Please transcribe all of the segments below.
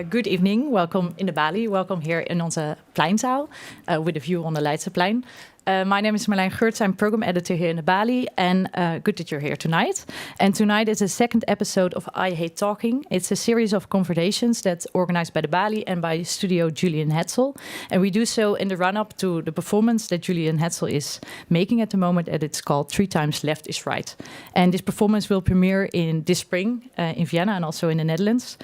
Good evening. Welcome in the Balie. Welcome here in onze pleinzaal with a view on the Leidseplein. My name is Marlijn Geurts. I'm program editor here in the Balie, and good that you're here tonight. And tonight is the second episode of I Hate Talking. It's a series of conversations that's organized by the Balie and by Studio Julian Hetzel. And we do so in the run-up to the performance that Julian Hetzel is making at the moment, and it's called 3 Times Left is Right. And this performance will premiere in this spring in Vienna and also in the Netherlands.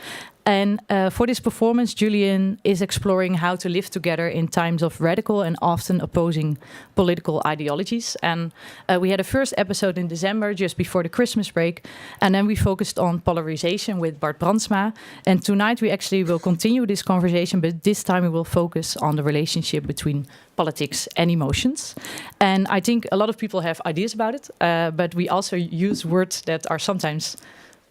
And for this performance, Julian is exploring how to live together in times of radical and often opposing political ideologies. And we had a first episode in December, just before the Christmas break. And then we focused on polarization with Bart Brandsma. And tonight we actually will continue this conversation, but this time we will focus on the relationship between politics and emotions. And I think a lot of people have ideas about it, but we also use words that are sometimes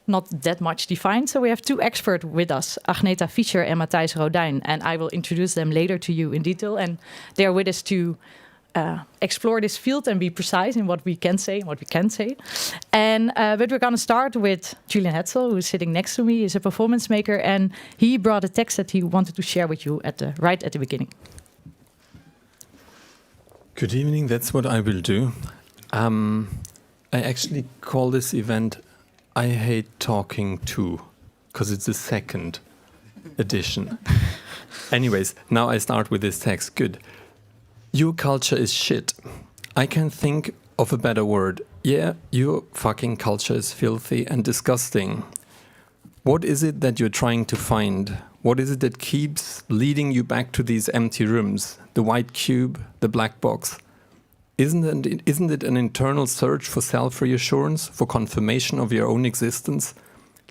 not that much defined. So we have 2 experts with us, Agneta Fischer and Matthijs Rooduijn, and I will introduce them later to you in detail. And they are with us to explore this field and be precise in what we can say and what we can't say. And but we're going to start with Julian Hetzel, who's sitting next to me. He's a performance maker, and he brought a text that he wanted to share with you right at the beginning. Good evening, that's what I will do. I actually call this event I Hate Talking Too, because it's the second edition. Anyways, now I start with this text. Good. Your culture is shit. I can't think of a better word. Yeah, your fucking culture is filthy and disgusting. What is it that you're trying to find? What is it that keeps leading you back to these empty rooms? The white cube, the black box. Isn't it an internal search for self-reassurance, for confirmation of your own existence?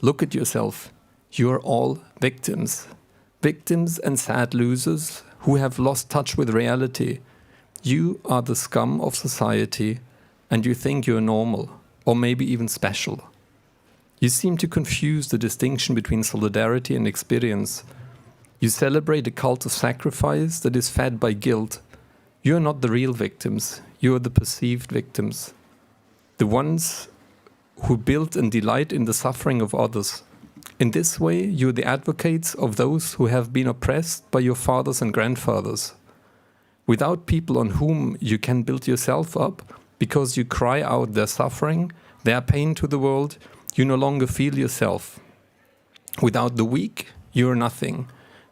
Look at yourself. You are all victims. Victims and sad losers who have lost touch with reality. You are the scum of society, and you think you're normal, or maybe even special. You seem to confuse the distinction between solidarity and experience. You celebrate a cult of sacrifice that is fed by guilt. You are not the real victims. You are the perceived victims. The ones who build and delight in the suffering of others. In this way, you are the advocates of those who have been oppressed by your fathers and grandfathers. Without people on whom you can build yourself up, because you cry out their suffering, their pain to the world, you no longer feel yourself. Without the weak, you are nothing.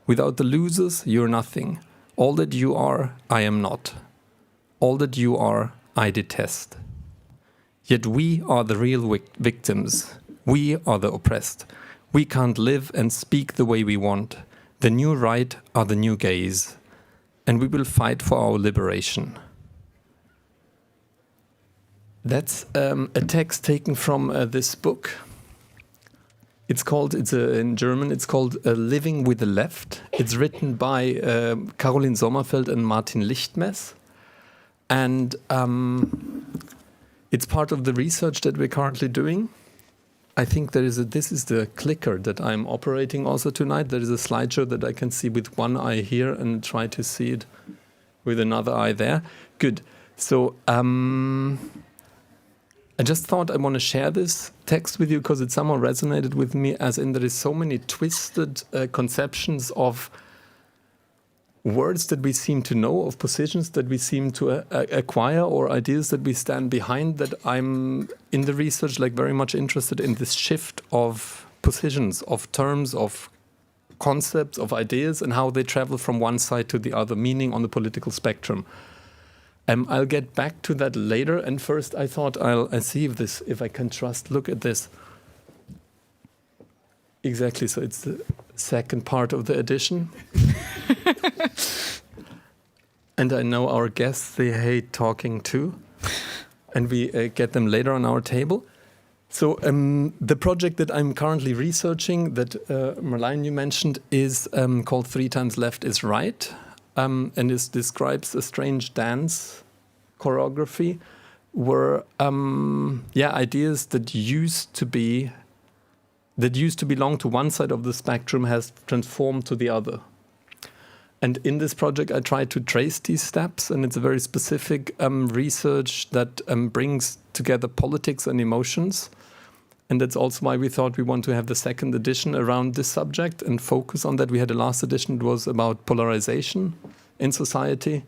Without the losers, you are nothing. All that you are, I am not. All that you are, I detest. Yet we are the real victims. We are the oppressed. We can't live and speak the way we want. The new right are the new gays. And we will fight for our liberation. That's a text taken from this book. In German, it's called Living with the Left. It's written by Caroline Sommerfeld and Martin Lichtmess. And it's part of the research that we're currently doing. I think this is the clicker that I'm operating also tonight. There is a slideshow that I can see with one eye here and try to see it with another eye there. Good. So I just thought I want to share this text with you because it somehow resonated with me, as in there is so many twisted conceptions of words that we seem to know, of positions that we seem to acquire, or ideas that we stand behind, that I'm in the research very much interested in this shift of positions, of terms, of concepts, of ideas, and how they travel from one side to the other, meaning on the political spectrum. I'll get back to that later, and first I thought I'll see if I can look at this. Exactly, so it's the second part of the edition. And I know our guests, they hate talking too. And we get them later on our table. So the project that I'm currently researching, that Marlijn, you mentioned, is called 3 Times Left is Right. And it describes a strange dance choreography where ideas that used to belong to one side of the spectrum has transformed to the other. And in this project, I try to trace these steps, and it's a very specific research that brings together politics and emotions. And that's also why we thought we want to have the second edition around this subject and focus on that. We had a last edition, it was about polarization in society.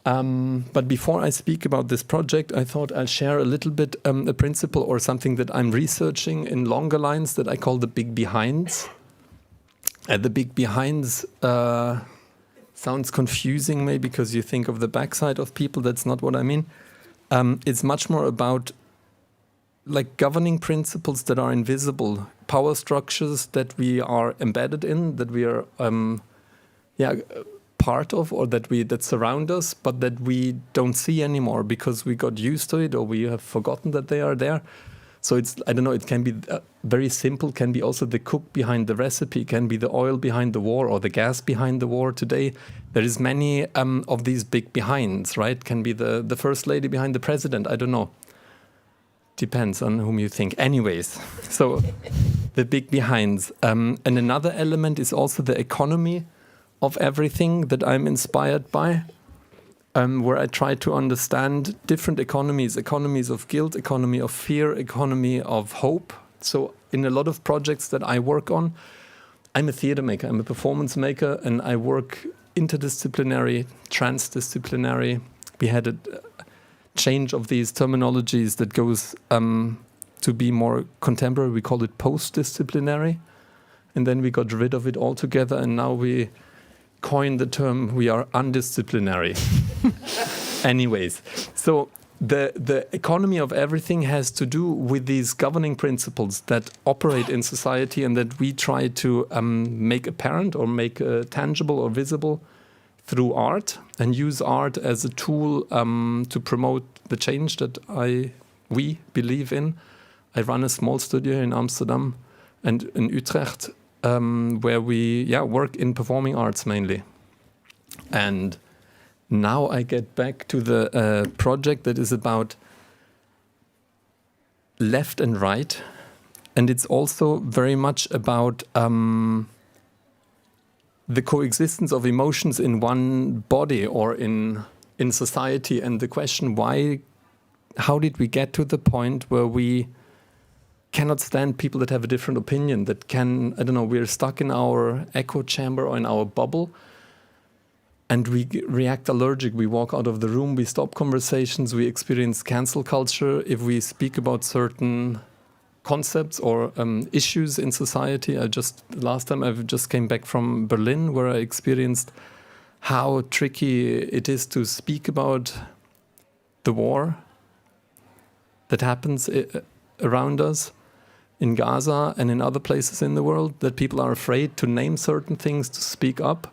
But before I speak about this project, I thought I'll share a little bit a principle or something that I'm researching in longer lines that I call the big behinds. The big behinds sounds confusing maybe because you think of the backside of people. That's not what I mean. It's much more about like governing principles that are invisible, power structures that we are embedded in, that we are part of, or that surround us, but that we don't see anymore because we got used to it or we have forgotten that they are there. So it's, I don't know, it can be very simple, can be also the cook behind the recipe, can be the oil behind the war or the gas behind the war today. There is many of these big behinds, right? Can be the first lady behind the president, I don't know. Depends on whom you think. Anyways, so the big behinds. And another element is also the economy of everything that I'm inspired by. Where I try to understand different economies of guilt, economy of fear, economy of hope. So in a lot of projects that I work on, I'm a theater maker, I'm a performance maker, and I work interdisciplinary, transdisciplinary. We had a change of these terminologies that goes to be more contemporary. We call it post-disciplinary. And then we got rid of it altogether, and now we coined the term, we are undisciplinary. Anyways, so the economy of everything has to do with these governing principles that operate in society and that we try to make apparent or make tangible or visible through art, and use art as a tool to promote the change that we believe in. I run a small studio in Amsterdam and in Utrecht, where we work in performing arts mainly. And now I get back to the project that is about left and right. And it's also very much about the coexistence of emotions in one body or in society. And the question, how did we get to the point where we cannot stand people that have a different opinion, that can, I don't know, we're stuck in our echo chamber or in our bubble and we react allergic. We walk out of the room, we stop conversations, we experience cancel culture if we speak about certain concepts or issues in society. Last time I just came back from Berlin, where I experienced how tricky it is to speak about the war that happens around us in Gaza and in other places in the world, that people are afraid to name certain things, to speak up.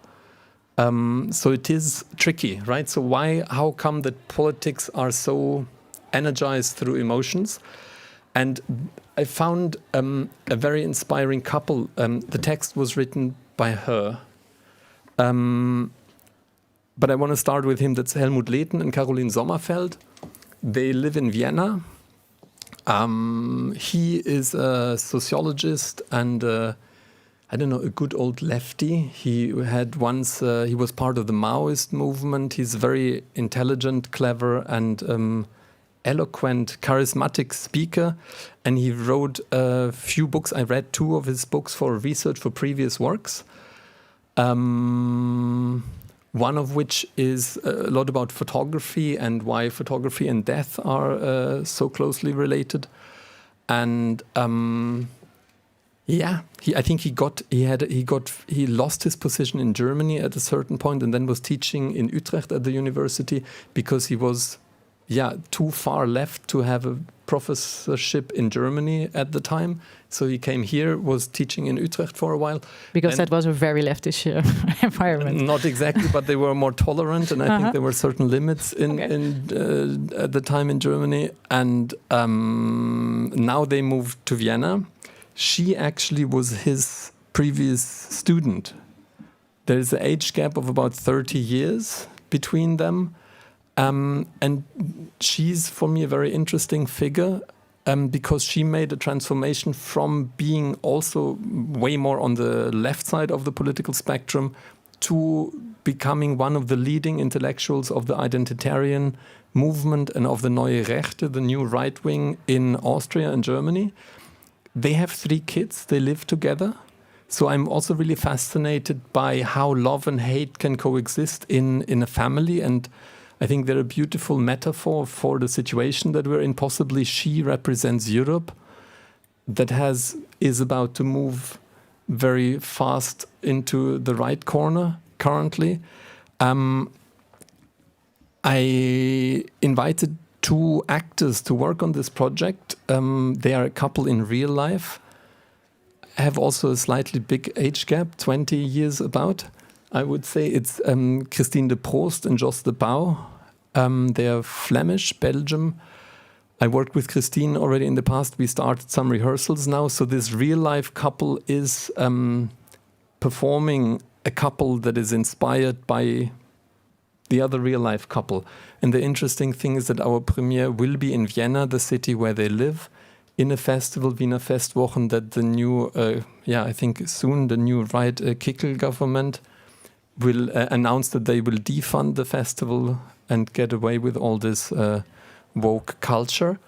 So it is tricky, right? So how come that politics are so energized through emotions? And I found a very inspiring couple. The text was written by her. But I want to start with him. That's Helmut Lehten and Caroline Sommerfeld. They live in Vienna. He is a sociologist and a good old lefty. He was part of the Maoist movement. He's very intelligent, clever, and eloquent, charismatic speaker. And he wrote a few books. I read 2 of his books for research for previous works. One of which is a lot about photography and why photography and death are so closely related. And I think he lost his position in Germany at a certain point and then was teaching in Utrecht at the university because he was too far left to have a professorship in Germany at the time. So he came here, was teaching in Utrecht for a while. Because that was a very leftish environment. Not exactly, but they were more tolerant, and I think there were certain limits at the time in Germany. And now they moved to Vienna. She actually was his previous student. There is an age gap of about 30 years between them. And she's, for me, a very interesting figure because she made a transformation from being also way more on the left side of the political spectrum to becoming one of the leading intellectuals of the identitarian movement and of the Neue Rechte, the new right wing in Austria and Germany. They have 3 kids, they live together. So I'm also really fascinated by how love and hate can coexist in a family. And I think they're a beautiful metaphor for the situation that we're in. Possibly she represents Europe that is about to move very fast into the right corner currently. I invited 2 actors to work on this project. They are a couple in real life, have also a slightly big age gap, 20 years about. I would say it's Christine de Proost and Jos de Pauw. They're Flemish, Belgium. I worked with Christine already in the past. We started some rehearsals now. So this real life couple is performing a couple that is inspired by the other real life couple. And the interesting thing is that our premiere will be in Vienna, the city where they live, in a festival, Wiener Festwochen, that the new, I think soon the new right Kickel government will announce that they will defund the festival and get away with all this woke culture.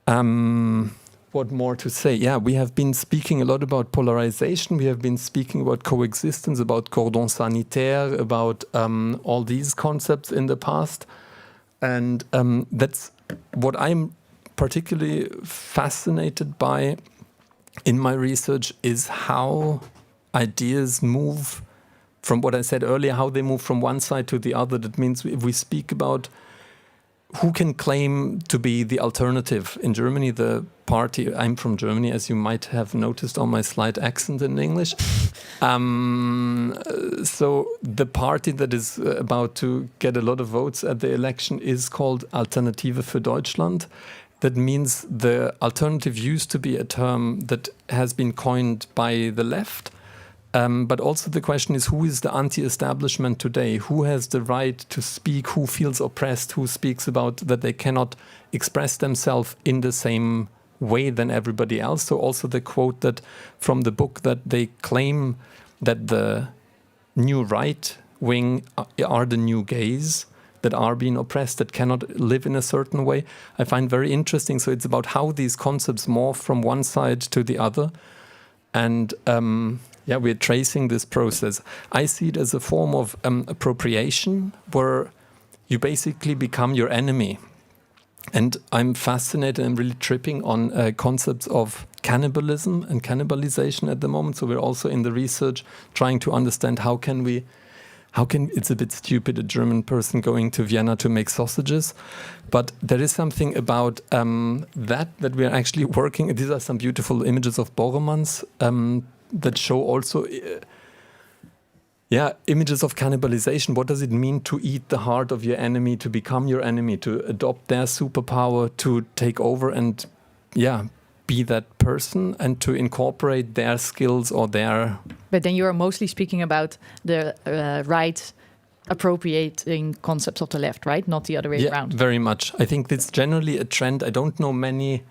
What more to say? Yeah, we have been speaking a lot about polarization. We have been speaking about coexistence, about cordon sanitaire, about all these concepts in the past. And that's what I'm particularly fascinated by in my research, is how ideas move from what I said earlier, how they move from one side to the other. That means if we speak about who can claim to be the alternative in Germany, the party, I'm from Germany, as you might have noticed on my slight accent in English. So the party that is about to get a lot of votes at the election is called Alternative für Deutschland. That means the alternative used to be a term that has been coined by the left. But also the question is, who is the anti-establishment today? Who has the right to speak? Who feels oppressed? Who speaks about that they cannot express themselves in the same way than everybody else? So also the quote that from the book that they claim that the new right wing are the new gays that are being oppressed, that cannot live in a certain way, I find very interesting. So it's about how these concepts morph from one side to the other. And we're tracing this process. I see it as a form of appropriation where you basically become your enemy. And I'm fascinated and really tripping on concepts of cannibalism and cannibalization at the moment. So we're also in the research trying to understand how can it's a bit stupid, a German person going to Vienna to make sausages. But there is something about that we're actually working. These are some beautiful images of Bormanns that show also images of cannibalization. What does it mean to eat the heart of your enemy, to become your enemy, to adopt their superpower, to take over and be that person and to incorporate their skills or their... But then you are mostly speaking about the right appropriating concepts of the left, right? Not the other way around. Very much. I think it's generally a trend. I don't know many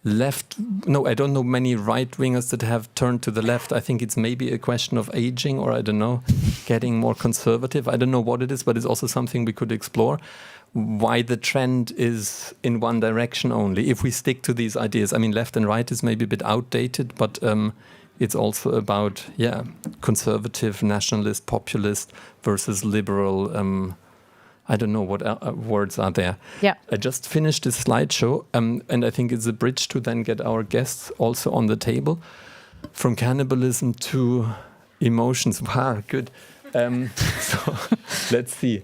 right-wingers that have turned to the left. I think it's maybe a question of aging or, I don't know, getting more conservative. I don't know what it is, but it's also something we could explore. Why the trend is in one direction only. If we stick to these ideas, I mean, left and right is maybe a bit outdated, but it's also about, conservative, nationalist, populist versus liberal. I don't know what words are there. Yeah. I just finished this slideshow, and I think it's a bridge to then get our guests also on the table. From cannibalism to emotions. Wow, good. So let's see.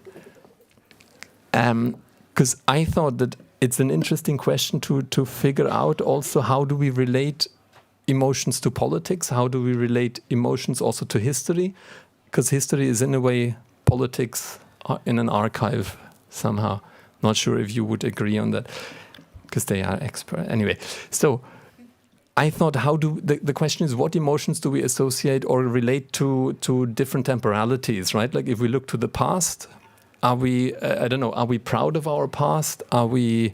Because I thought that it's an interesting question to figure out also how do we relate emotions to politics? How do we relate emotions also to history? Because history is in a way politics in an archive somehow. Not sure if you would agree on that, because they are expert. Anyway, so I thought the question is, what emotions do we associate or relate to different temporalities, right? Like if we look to the past, are we, are we proud of our past? Are we,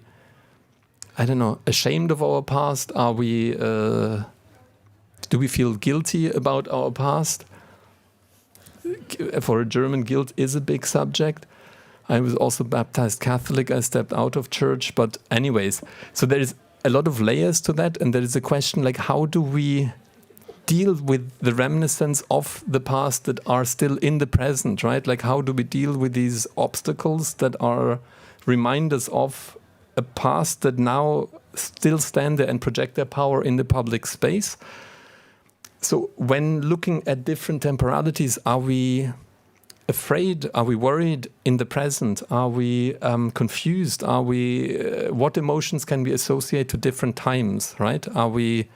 ashamed of our past? Are we, do we feel guilty about our past? for a German, guilt is a big subject. I was also baptized Catholic. I stepped out of church. But anyways, so there is a lot of layers to that. And there is a question like, how do we deal with the reminiscence of the past that are still in the present, right? Like, how do we deal with these obstacles that are reminders of a past that now still stand there and project their power in the public space? So when looking at different temporalities, are we afraid? Are we worried in the present? Are we confused? Are we? What emotions can we associate to different times, right? Are we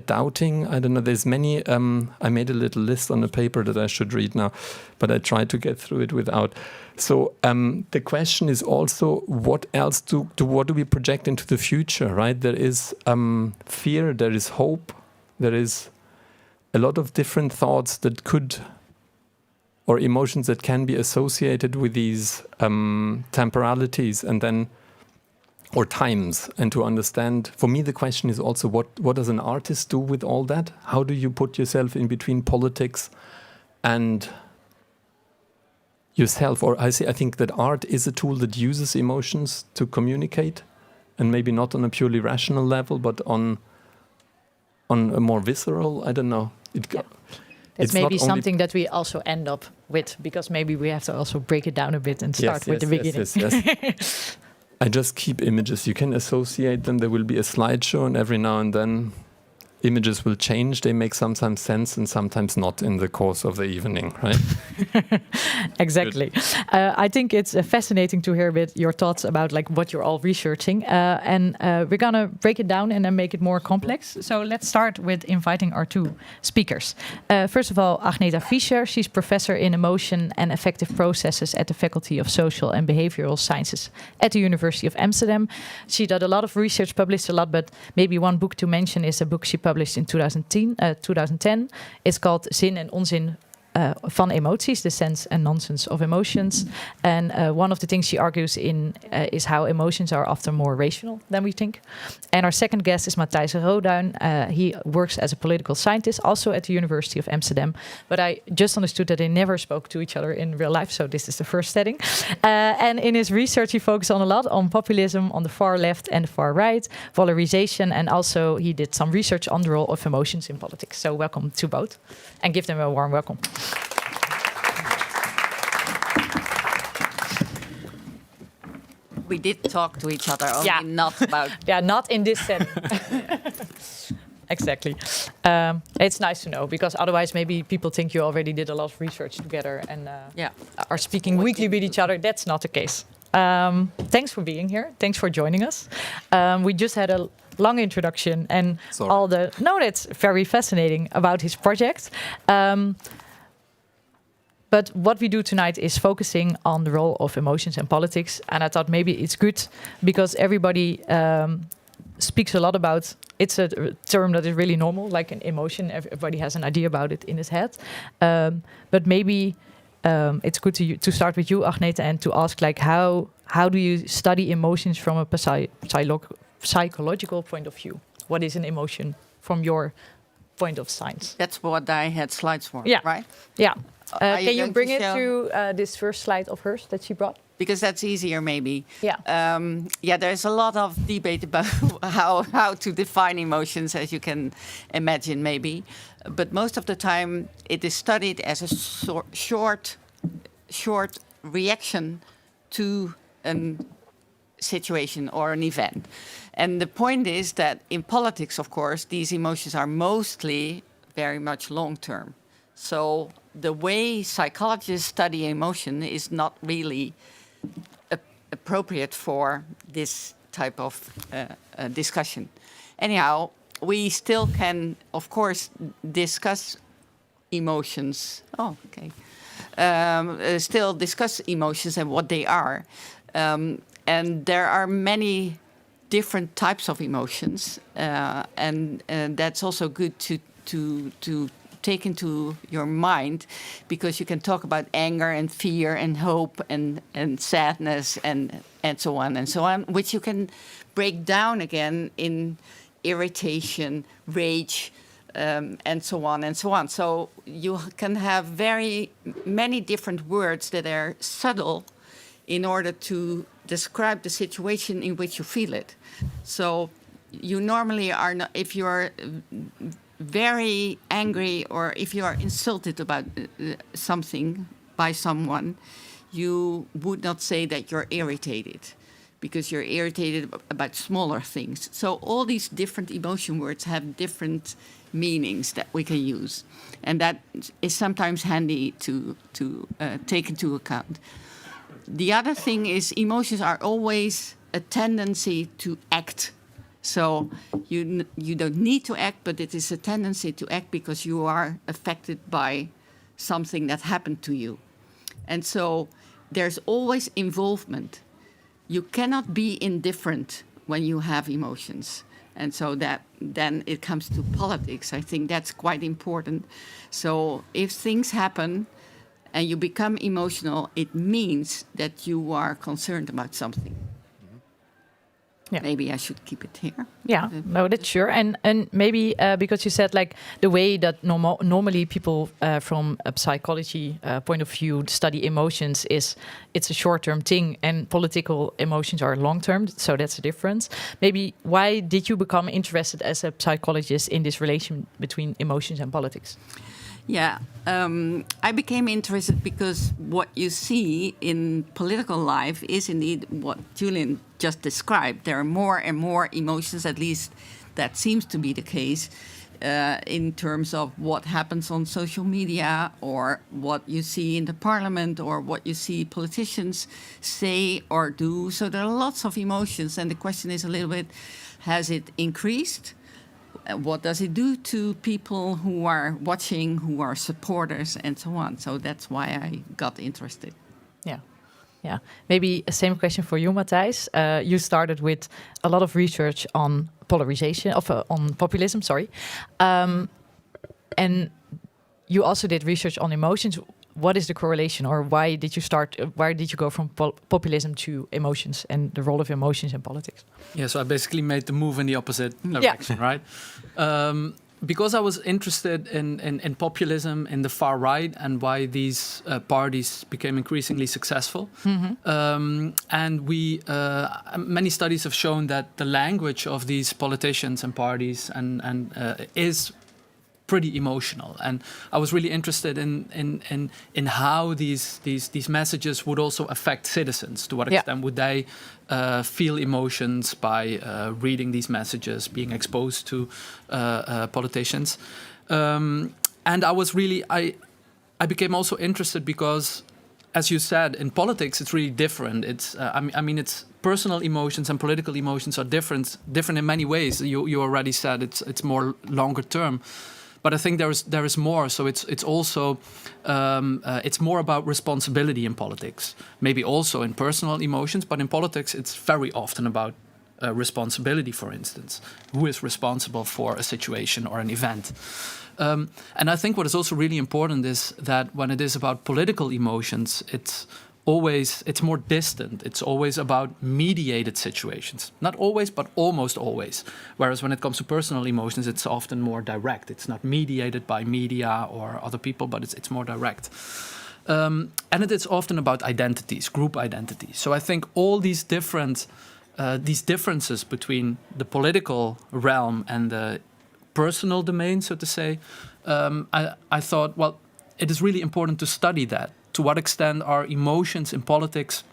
doubting? I don't know. There's many. I made a little list on a paper that I should read now, but I tried to get through it without. So the question is also, what else what do we project into the future, right? There is fear, there is hope, there is a lot of different thoughts that could, or emotions that can be associated with these temporalities and then, or times. And to understand, for me, the question is also, what does an artist do with all that? How do you put yourself in between politics and yourself? Or I think that art is a tool that uses emotions to communicate, and maybe not on a purely rational level, but on a more visceral, I don't know. It's maybe something that we also end up with, because maybe we have to also break it down a bit and start with the beginning. Yes. I just keep images. You can associate them. There will be a slideshow, and every now and then images will change. They make sometimes sense and sometimes not in the course of the evening, right? Exactly. I think it's fascinating to hear a bit your thoughts about like what you're all researching. And we're going to break it down and then make it more complex. So let's start with inviting our two speakers. First of all, Agneta Fischer. She's professor in emotion and affective processes at the Faculty of Social and Behavioral Sciences at the University of Amsterdam. She did a lot of research, published a lot, but maybe one book to mention is a book she published in 2010. It's called Zin en Onzin van emoties, the sense and nonsense of emotions. And one of the things she argues in is how emotions are often more rational than we think. And our second guest is Matthijs Rooduijn. He works as a political scientist, also at the University of Amsterdam. But I just understood that they never spoke to each other in real life, so this is the first setting. And in his research, he focused on a lot on populism on the far left and the far right, polarization, and also he did some research on the role of emotions in politics. So welcome to both, and give them a warm welcome. We did talk to each other, only not about... not in this setting. Exactly. It's nice to know, because otherwise maybe people think you already did a lot of research together and are speaking weekly with each other. That's not the case. Thanks for being here. Thanks for joining us. We just had a long introduction and that's very fascinating about his project. But what we do tonight is focusing on the role of emotions and politics. And I thought maybe it's good because everybody speaks a lot about, it's a term that is really normal, like an emotion. Everybody has an idea about it in his head. But maybe it's good to start with you, Agneta, and to ask like how do you study emotions from a psychological point of view? What is an emotion from your point of science? That's what I had slides for, right? Yeah. Can you bring it to this first slide of hers that she brought? Because that's easier, maybe. Yeah. There's a lot of debate about how to define emotions, as you can imagine, maybe. But most of the time, it is studied as a short reaction to a situation or an event. And the point is that in politics, of course, these emotions are mostly very much long-term. So the way psychologists study emotion is not really appropriate for this type of discussion. Anyhow, we still can, of course, discuss emotions. Still discuss emotions and what they are. And there are many different types of emotions, and that's also good to take into your mind, because you can talk about anger and fear and hope and sadness and so on, which you can break down again in irritation, rage, and so on and so on. So you can have very many different words that are subtle in order to describe the situation in which you feel it. So you normally are not, if you are very angry or if you are insulted about something by someone, you would not say that you're irritated, because you're irritated about smaller things. So all these different emotion words have different meanings that we can use. And that is sometimes handy to take into account. The other thing is emotions are always a tendency to act. So you don't need to act, but it is a tendency to act because you are affected by something that happened to you. And so there's always involvement. You cannot be indifferent when you have emotions. And so that then it comes to politics. I think that's quite important. So if things happen and you become emotional, it means that you are concerned about something. Yeah. Maybe I should keep it here. Yeah, no, that's sure. And maybe because you said like the way that normally people from a psychology point of view study emotions is it's a short-term thing, and political emotions are long-term. So that's the difference. Maybe why did you become interested as a psychologist in this relation between emotions and politics? Yeah, I became interested because what you see in political life is indeed what Julian just described. There are more and more emotions, at least that seems to be the case, in terms of what happens on social media or what you see in the parliament or what you see politicians say or do. So there are lots of emotions, and the question is a little bit, has it increased? What does it do to people who are watching, who are supporters, and so on? So that's why I got interested. Yeah. Yeah. Maybe a same question for you, Matthijs. You started with a lot of research on polarization, on populism, sorry. And you also did research on emotions. What is the correlation, or why did you go from populism to emotions and the role of emotions in politics? Yeah, so I basically made the move in the opposite direction, right? Because I was interested in populism in the far right and why these parties became increasingly successful. Mm-hmm. And many studies have shown that the language of these politicians and parties is pretty emotional, and I was really interested in how these messages would also affect citizens. To what extent would they feel emotions by reading these messages, being exposed to politicians? And I became also interested because, as you said, in politics it's really different. It's it's personal emotions and political emotions are different in many ways. You already said it's more longer term. But I think there is more. So it's also it's more about responsibility in politics. Maybe also in personal emotions, but in politics it's very often about responsibility. For instance, who is responsible for a situation or an event? And I think what is also really important is that when it is about political emotions, it's more distant. It's always about mediated situations. Not always, but almost always. Whereas when it comes to personal emotions, it's often more direct. It's not mediated by media or other people, but it's more direct. And it is often about identities, group identities. So I think all these differences between the political realm and the personal domain, so to say, I thought, well, it is really important to study that. To what extent are emotions in politics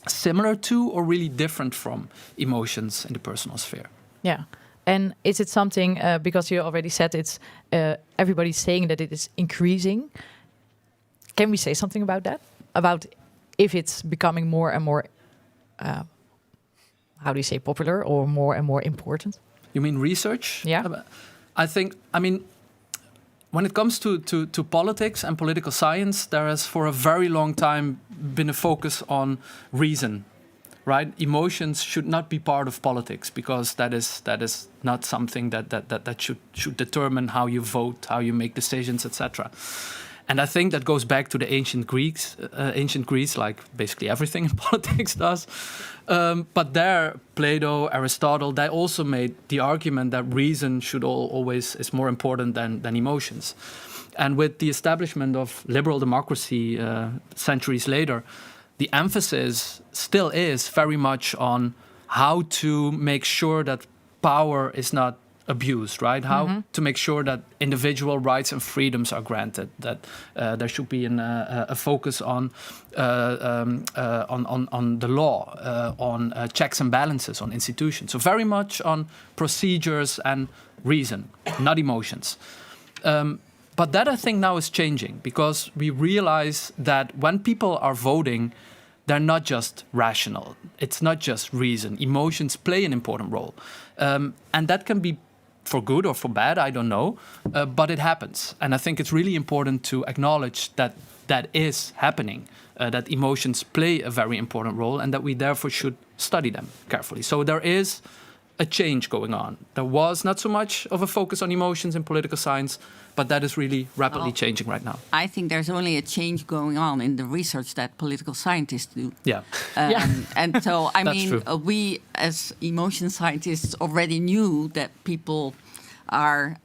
similar to or really different from emotions in the personal sphere? Yeah. And is it something, because you already said it's everybody's saying that it is increasing. Can we say something about that? About if it's becoming more and more, how do you say, popular or more and more important? You mean research? Yeah. When it comes to politics and political science, there has for a very long time been a focus on reason, right? Emotions should not be part of politics because that is not something that should determine how you vote, how you make decisions, etc. And I think that goes back to the ancient Greece, like basically everything in politics does. But there, Plato, Aristotle, they also made the argument that reason should always is more important than emotions. And with the establishment of liberal democracy centuries later, the emphasis still is very much on how to make sure that power is not abused, right? How to make sure that individual rights and freedoms are granted. That there should be a focus on the law, on checks and balances, on institutions. So very much on procedures and reason, not emotions. But that I think now is changing because we realize that when people are voting, they're not just rational. It's not just reason. Emotions play an important role. And that can be for good or for bad, I don't know. But it happens. And I think it's really important to acknowledge that that is happening, that emotions play a very important role and that we therefore should study them carefully. So there is a change going on. There was not so much of a focus on emotions in political science, but that is really rapidly changing right now. I think there's only a change going on in the research that political scientists do. Yeah. And so, I mean, true. We as emotion scientists already knew that people are,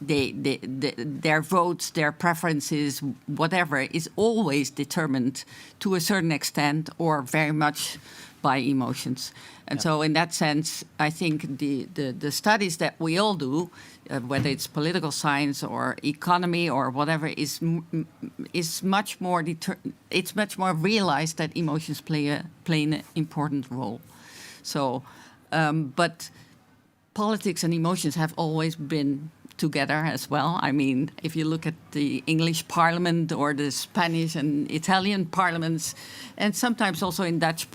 their votes, their preferences, whatever, is always determined to a certain extent or very much by emotions. And so in that sense, I think the studies that we all do, whether it's political science or economy or whatever, is much more it's much more realized that emotions play an important role. So, but politics and emotions have always been together as well. I mean, if you look at the English Parliament or the Spanish and Italian parliaments, and sometimes also in Dutch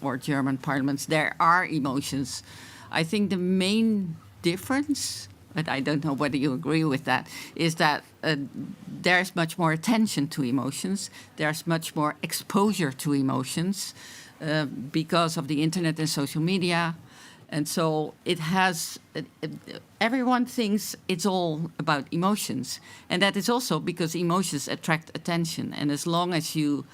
or German parliaments, there are emotions. I think the main difference, but I don't know whether you agree with that, is that there's much more attention to emotions. There's much more exposure to emotions because of the internet and social media. And so it has, everyone thinks it's all about emotions. And that is also because emotions attract attention. And as long as you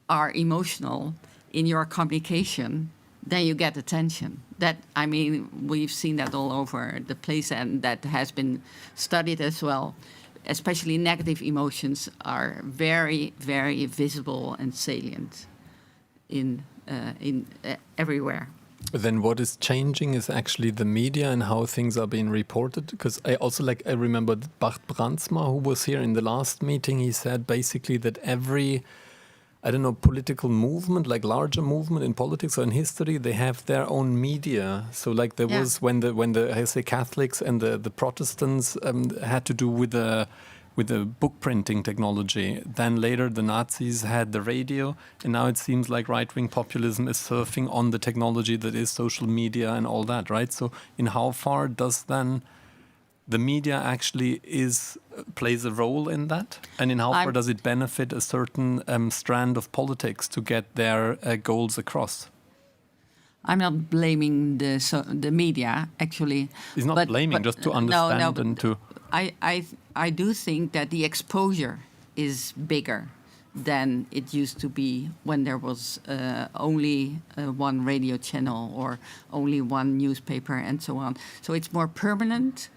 are emotional in your communication, then you get attention. That, I mean, we've seen that all over the place, and that has been studied as well. Especially negative emotions are very, very visible and salient in everywhere. But then what is changing is actually the media and how things are being reported. Because I remember Bart Brandsma, who was here in the last meeting, he said basically that every, political movement, like larger movement in politics or in history, they have their own media. So like there was when the Catholics and the Protestants had to do with the book printing technology. Then later the Nazis had the radio, and now it seems like right-wing populism is surfing on the technology that is social media and all that, right? So in how far does then the media actually plays a role in that? And in how far does it benefit a certain strand of politics to get their goals across? I'm not blaming the media, actually. It's not blaming, just to understand and to... I do think that the exposure is bigger than it used to be when there was only one radio channel or only one newspaper and so on. So it's more permanent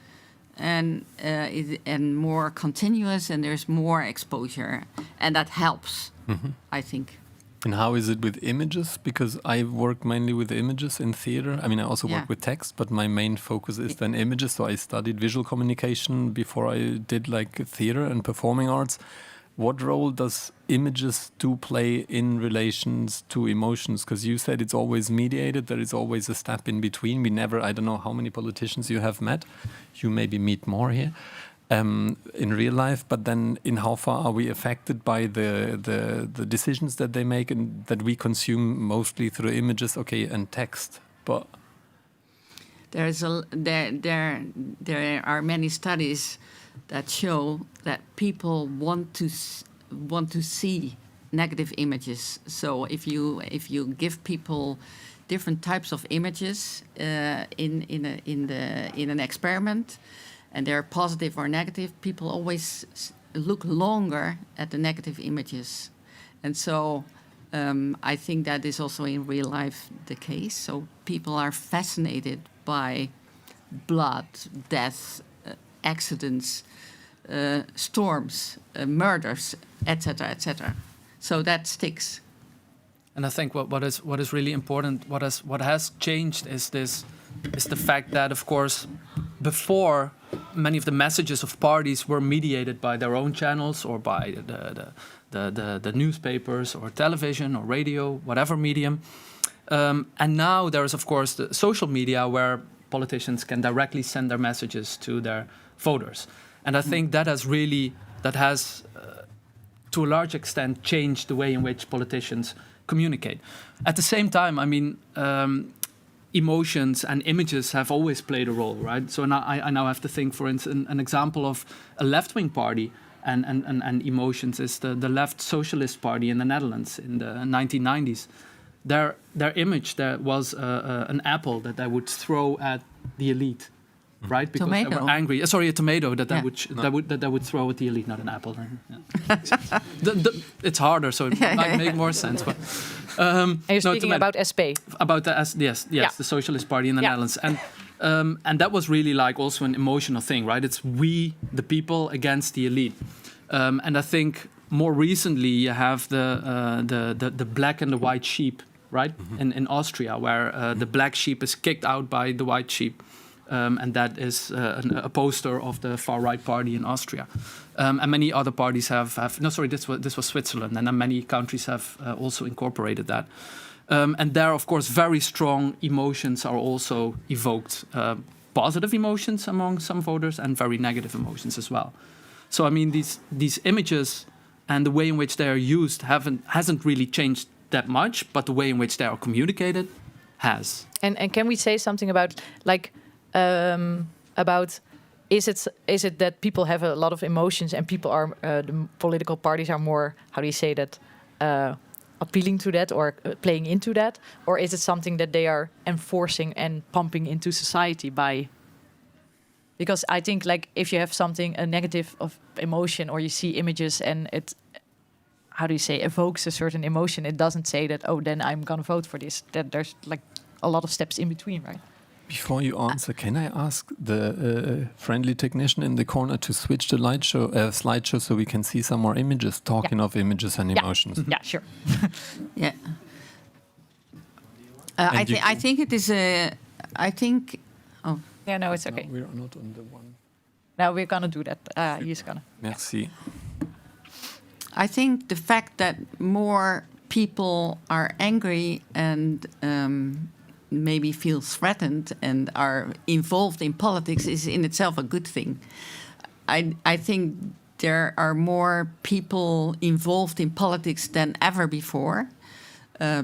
and more continuous, and there's more exposure, and that helps, I think. And how is it with images? Because I work mainly with images in theater. I mean, I also work with text, but my main focus is then images. So I studied visual communication before I did like theater and performing arts. What role does images play in relations to emotions? Because you said it's always mediated. There is always a step in between. I don't know how many politicians you have met. You maybe meet more here. In real life, but then in how far are we affected by the decisions that they make and that we consume mostly through images, and text? But there are many studies that show that people want to see negative images. So if you give people different types of images in an experiment, and they're positive or negative, people always look longer at the negative images. And so I think that is also in real life the case. So people are fascinated by blood, death, accidents, storms, murders, etc., etc. So that sticks. And I think what is really important, what has changed is the fact that, of course, before many of the messages of parties were mediated by their own channels or by the newspapers or television or radio, whatever medium. And now there is, of course, the social media where politicians can directly send their messages to their voters. And I think that has to a large extent changed the way in which politicians communicate. At the same time, I mean, emotions and images have always played a role, right? So now I now have to think, for instance, an example of a left-wing party and emotions is the Left Socialist Party in the Netherlands in the 1990s. Their image there was an apple that they would throw at the elite, right? Because tomato. they were angry. Sorry, a tomato that they would throw at the elite, not an apple. Yeah. It's harder, so it might make more sense. But and you're speaking about SP. About the Socialist Party in the Netherlands, and that was really like also an emotional thing, right? It's we, the people, against the elite, and I think more recently you have the black and the white sheep, right? In Austria, where the black sheep is kicked out by the white sheep. And that is a poster of the far-right party in Austria. And many other parties have... No, sorry, this was Switzerland. And then many countries have also incorporated that. And there, of course, very strong emotions are also evoked. Positive emotions among some voters and very negative emotions as well. So, I mean, these images and the way in which they are used hasn't really changed that much, but the way in which they are communicated has. And can we say something about, like... about is it that people have a lot of emotions and people are the political parties are more, how do you say that, appealing to that or playing into that, or is it something that they are enforcing and pumping into society by? Because I think, like, if you have a negative of emotion or you see images and it, how do you say, evokes a certain emotion, it doesn't say that, oh, then I'm gonna vote for this. That there's like a lot of steps in between, right? Before you answer, can I ask the friendly technician in the corner to switch the slideshow so we can see some more images, talking of images and emotions? Yeah, sure. Yeah. I think it is oh. Yeah, no, it's okay. No, we're not on the one. Now we're gonna do that. He's gonna. Merci. I think the fact that more people are angry and maybe feel threatened and are involved in politics is in itself a good thing. I think there are more people involved in politics than ever before,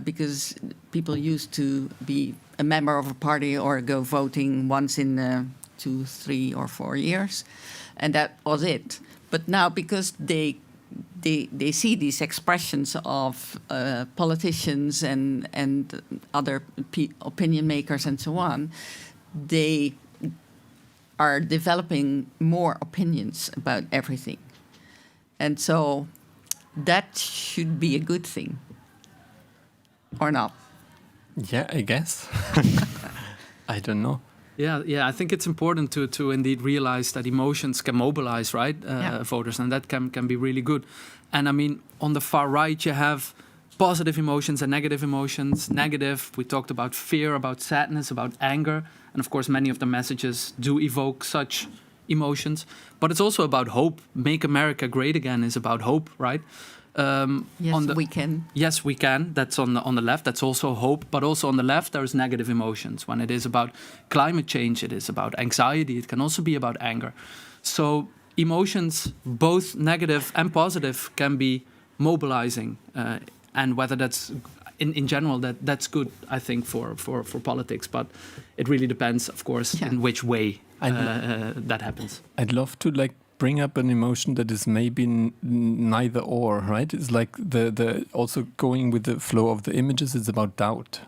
because people used to be a member of a party or go voting once in 2, 3 or 4 years, and that was it. But now, because they see these expressions of politicians and other opinion makers and so on, they are developing more opinions about everything. And so that should be a good thing. Or not? Yeah, I guess. I don't know. Yeah. I think it's important to indeed realize that emotions can mobilize, right, voters, and that can be really good. And I mean, on the far right, you have positive emotions and negative emotions. Negative, we talked about fear, about sadness, about anger, and of course, many of the messages do evoke such emotions. But it's also about hope. Make America Great Again is about hope, right? We can. Yes, we can. That's on the left. That's also hope. But also on the left, there is negative emotions. When it is about climate change, it is about anxiety. It can also be about anger. So emotions, both negative and positive, can be mobilizing. And whether that's in general, that's good, I think, for politics. But it really depends, of course, in which way that happens. I'd love to bring up an emotion that is maybe neither or, right? It's like the also going with the flow of the images, it's about doubt.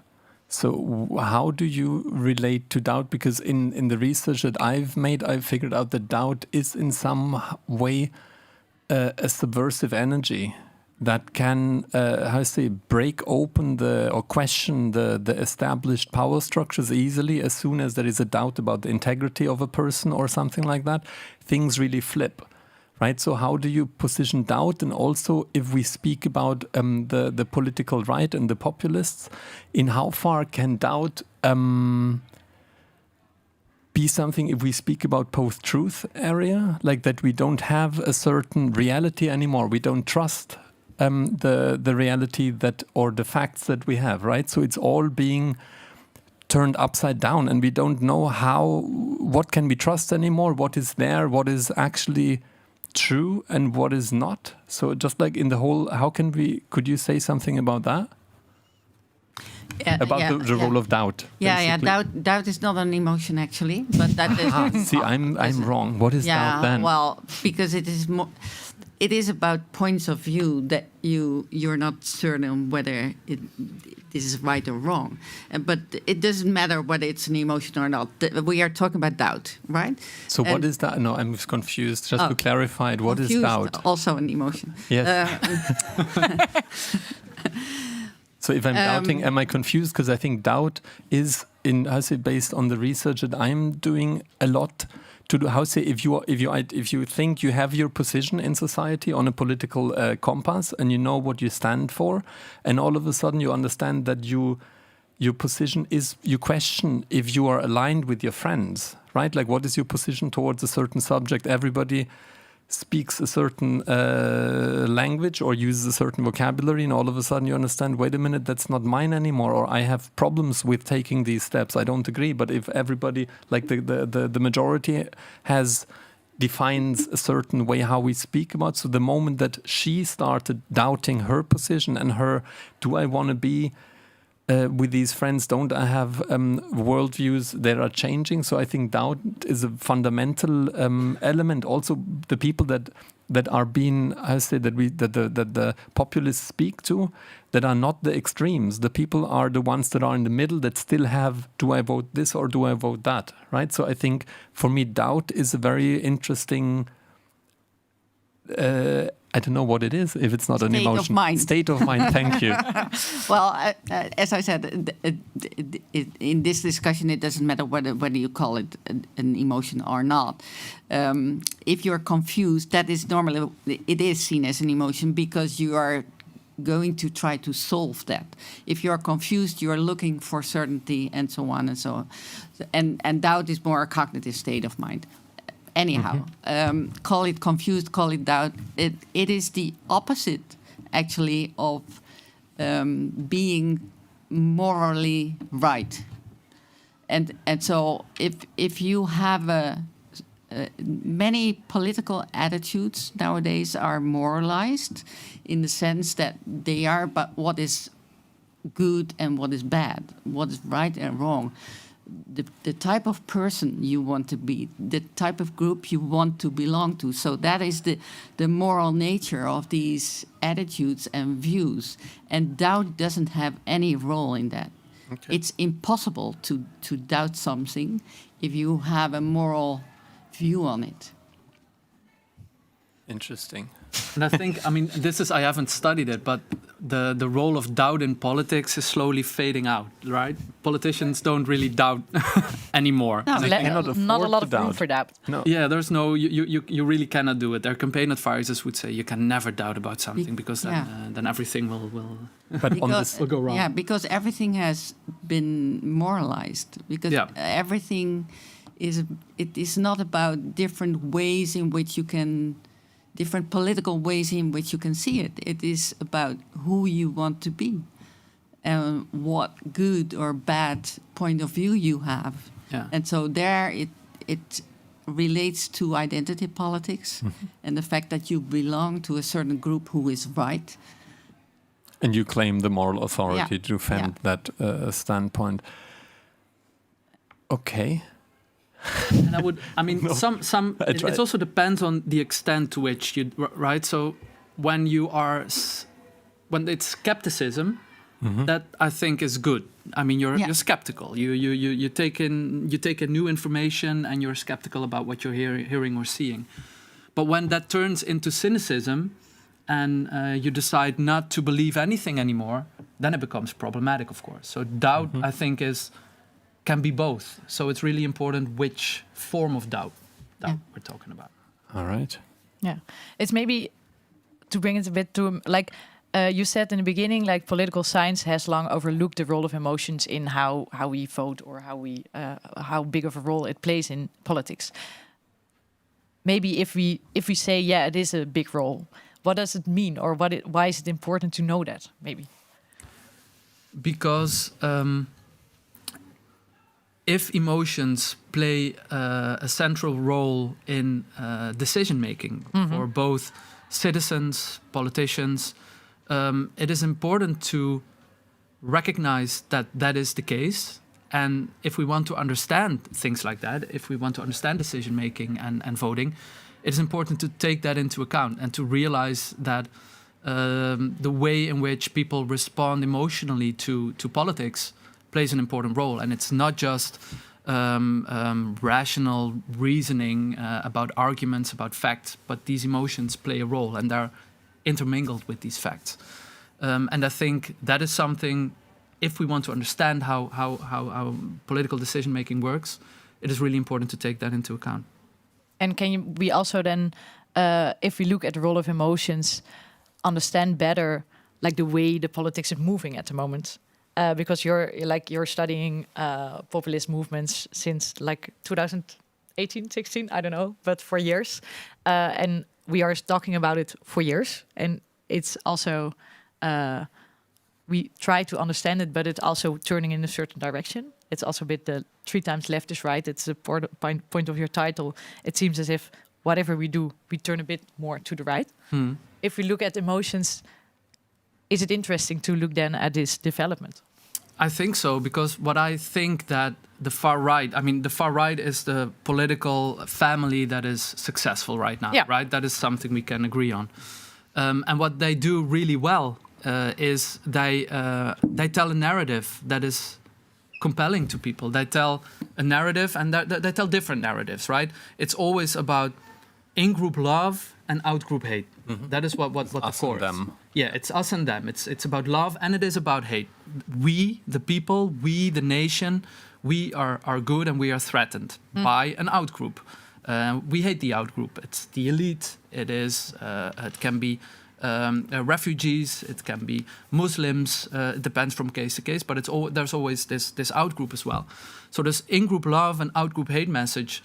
So how do you relate to doubt? Because in the research that I've made, I've figured out that doubt is in some way a subversive energy that can, break open or question the established power structures easily. As soon as there is a doubt about the integrity of a person or something like that, things really flip, right? So how do you position doubt? And also, if we speak about the political right and the populists, in how far can doubt be something if we speak about post-truth area, like that we don't have a certain reality anymore, we don't trust the reality that, or the facts that we have, right? So it's all being turned upside down, and we don't know what can we trust anymore, what is there, what is actually true and what is not. So just like in the whole, could you say something about that? About the role of doubt. Doubt is not an emotion actually, but that is. See, I'm wrong. What is doubt then? Well, because it is more. It is about points of view that you're not certain whether this is right or wrong, but it doesn't matter whether it's an emotion or not. We are talking about doubt, right? So what is that? No, I'm confused. Just to clarify it, what is doubt? Also an emotion. Yes. So if I'm doubting, am I confused? Because I think doubt is based on the research that I'm doing a lot. To do, if you think you have your position in society on a political compass and you know what you stand for, and all of a sudden you understand that your position is, you question if you are aligned with your friends, right? Like, what is your position towards a certain subject? Everybody speaks a certain language or uses a certain vocabulary, and all of a sudden you understand, wait a minute, that's not mine anymore, or I have problems with taking these steps. I don't agree. But if everybody, like the majority defines a certain way how we speak about, so the moment that she started doubting her position and do I want to be with these friends, don't I have worldviews that are changing? So I think doubt is a fundamental element. Also, the people that are being, that the populists speak to, that are not the extremes. The people are the ones that are in the middle, that still have, do I vote this or do I vote that, right? So I think for me, doubt is a very interesting. I don't know what it is, if it's not an emotion. State of mind. State of mind, thank you. Well, as I said, in this discussion, it doesn't matter whether you call it an emotion or not. If you're confused, that is normally, it is seen as an emotion because you are going to try to solve that. If you're confused, you're looking for certainty and so on and so on. And doubt is more a cognitive state of mind. Anyhow, call it confused, call it doubt. It is the opposite, actually, of being morally right. And so if you have many political attitudes nowadays are moralized in the sense that they are about what is good and what is bad, what is right and wrong. The type of person you want to be, the type of group you want to belong to. So that is the moral nature of these attitudes and views. And doubt doesn't have any role in that. Okay. It's impossible to doubt something if you have a moral view on it. Interesting. And I think, I haven't studied it, but the role of doubt in politics is slowly fading out, right? Politicians don't really doubt anymore. No, not a lot of room for doubt. No. Yeah, there's no, you really cannot do it. Their campaign advisors would say you can never doubt about something because then everything will will go wrong. Yeah, because everything has been moralized. Because everything it is not about different ways in which you can... different political ways in which you can see it. It is about who you want to be and what good or bad point of view you have. Yeah. And so there it relates to identity politics and the fact that you belong to a certain group who is right. And you claim the moral authority to defend that standpoint. Okay. And some. It also depends on the extent to which you, right? So when when it's skepticism, that I think is good. You're skeptical. You take in new information and you're skeptical about what you're hearing or seeing. But when that turns into cynicism and you decide not to believe anything anymore, then it becomes problematic, of course. So doubt, I think, can be both. So it's really important which form of doubt that we're talking about. All right. Yeah, it's maybe to bring it a bit to like you said in the beginning, like political science has long overlooked the role of emotions in how we vote or how big of a role it plays in politics. Maybe if we say it is a big role, what does it mean, or why is it important to know that? Maybe because if emotions play a central role in decision making for both citizens, politicians, it is important to recognize that that is the case. And if we want to understand things like that, if we want to understand decision making and voting, it is important to take that into account and to realize that the way in which people respond emotionally to politics plays an important role. And it's not just rational reasoning about arguments, about facts, but these emotions play a role and they're intermingled with these facts. And I think that is something, if we want to understand how political decision making works, it is really important to take that into account. And we also then, if we look at the role of emotions, understand better like the way the politics is moving at the moment? Because you're studying populist movements since like 2018, 16, I don't know, but for years. And we are talking about it for years. And it's also, we try to understand it, but it's also turning in a certain direction. It's also a bit the 3 times left is right. It's the point of your title. It seems as if whatever we do, we turn a bit more to the right. If we look at emotions, is it interesting to look then at this development? I think so, because what I think that the far right is the political family that is successful right now, right? That is something we can agree on. And what they do really well is they tell a narrative that is compelling to people. They tell a narrative, and they tell different narratives, right? It's always about in-group love and out-group hate. That is what the core is. Them. Yeah, it's us and them. It's about love and it is about hate. We, the people, we, the nation, we are good and we are threatened by an out-group. We hate the out-group. It's the elite. It can be refugees. It can be Muslims. It depends from case to case. But there's always this out-group as well. So this in-group love and out-group hate message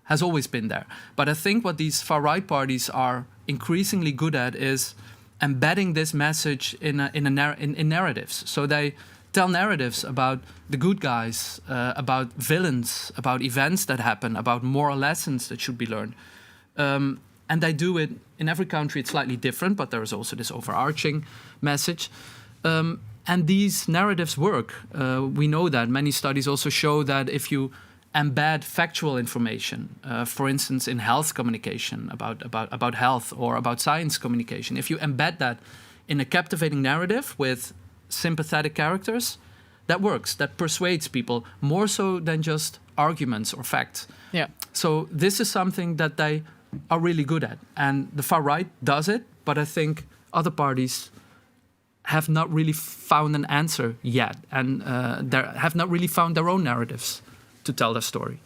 has always been there. But I think what these far-right parties are increasingly good at is embedding this message in narratives. So they tell narratives about the good guys, about villains, about events that happen, about moral lessons that should be learned. And they do it in every country. It's slightly different, but there is also this overarching message. And these narratives work. We know that. Many studies also show that if you embed factual information, for instance, in health communication, about health or about science communication, if you embed that in a captivating narrative with sympathetic characters, that works, that persuades people more so than just arguments or facts. Yeah. So this is something that they are really good at. And the far right does it, but I think other parties have not really found an answer yet, and have not really found their own narratives to tell their story.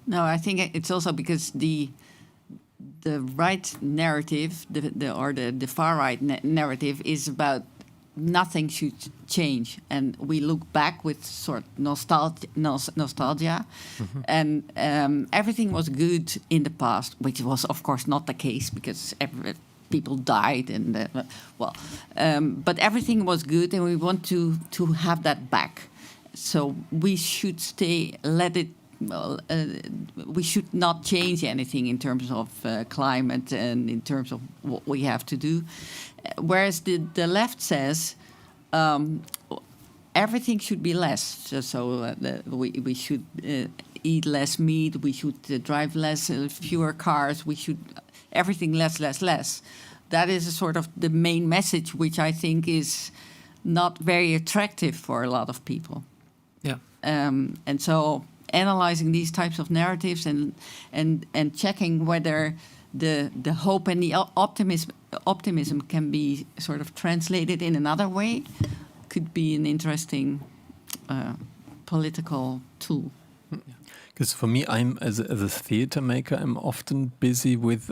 No, I think it's also because the right narrative, the far right narrative is about nothing should change, and we look back with sort of nostalgia, and everything was good in the past, which was of course not the case because people died and but everything was good, and we want to have that back. So we should we should not change anything in terms of climate and in terms of what we have to do. Whereas the left says everything should be less. So we should eat less meat, we should drive less, fewer cars, we should everything less. That is a sort of the main message, which I think is not very attractive for a lot of people. Yeah. And so analyzing these types of narratives and checking whether the hope and the optimism can be sort of translated in another way, could be an interesting political tool. Because for me, I'm as a theater maker, I'm often busy with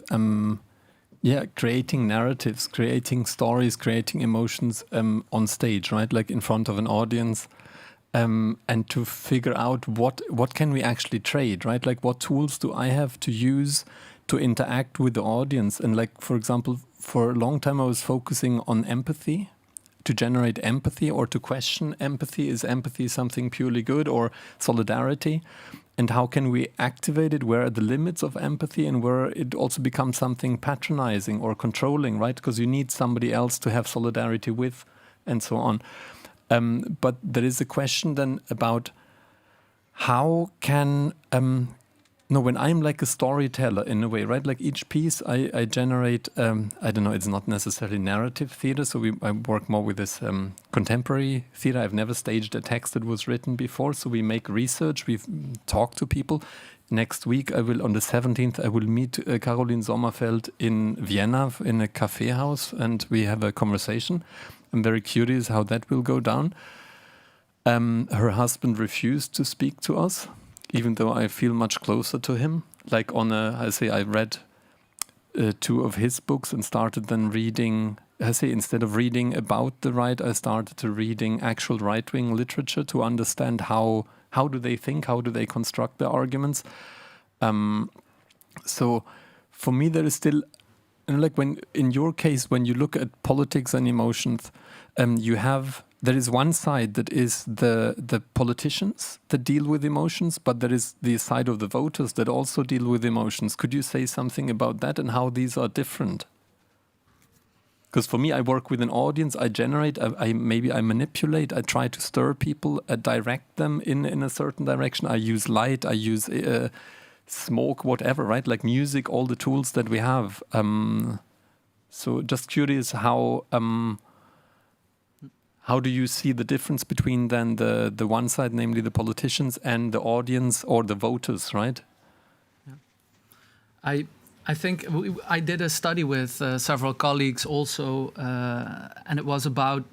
creating narratives, creating stories, creating emotions on stage, right? Like in front of an audience, and to figure out what can we actually trade, right? Like what tools do I have to use to interact with the audience? And like, for example, for a long time I was focusing on empathy, to generate empathy or to question empathy. Is empathy something purely good, or solidarity? And how can we activate it? Where are the limits of empathy, and where it also becomes something patronizing or controlling, right? Because you need somebody else to have solidarity with, and so on. But there is a question then about how can... when I'm like a storyteller in a way, right? Like each piece I generate, I don't know, it's not necessarily narrative theater. So I work more with this contemporary theater. I've never staged a text that was written before. So we make research, we talk to people. Next week, on the 17th, I will meet Caroline Sommerfeld in Vienna in a cafe house, and we have a conversation. I'm very curious how that will go down. Her husband refused to speak to us, even though I feel much closer to him. Like I read 2 of his books and started then reading, instead of reading about the right, I started to reading actual right-wing literature to understand how do they think, how do they construct their arguments. So for me, there is still, like in your case, when you look at politics and emotions, there is one side that is the politicians that deal with emotions, but there is the side of the voters that also deal with emotions. Could you say something about that and how these are different? Because for me, I work with an audience, I generate, I manipulate, I try to stir people, direct them in a certain direction. I use light, I use smoke, whatever, right? Like music, all the tools that we have. So just curious how do you see the difference between then the one side, namely the politicians, and the audience or the voters, right? Yeah. I think I did a study with several colleagues also, and it was about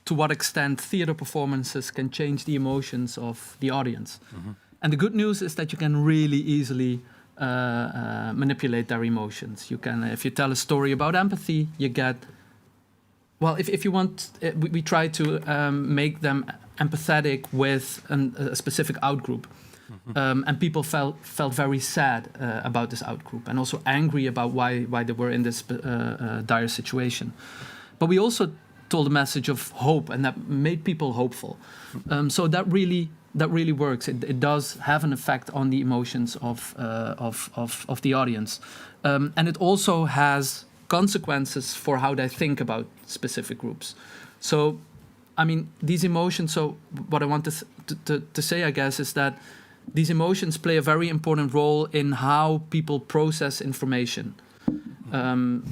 to what extent theater performances can change the emotions of the audience. Mm-hmm. And the good news is that you can really easily manipulate their emotions. You can, if you tell a story about empathy, you get... Well, if you want, we try to make them empathetic with a specific outgroup. Mm-hmm. And people felt very sad about this outgroup, and also angry about why they were in this dire situation. But we also told a message of hope, and that made people hopeful. So that really works. It does have an effect on the emotions of the audience, and it also has consequences for how they think about specific groups. So, I mean, these emotions. So, what I want to say, I guess, is that these emotions play a very important role in how people process information, and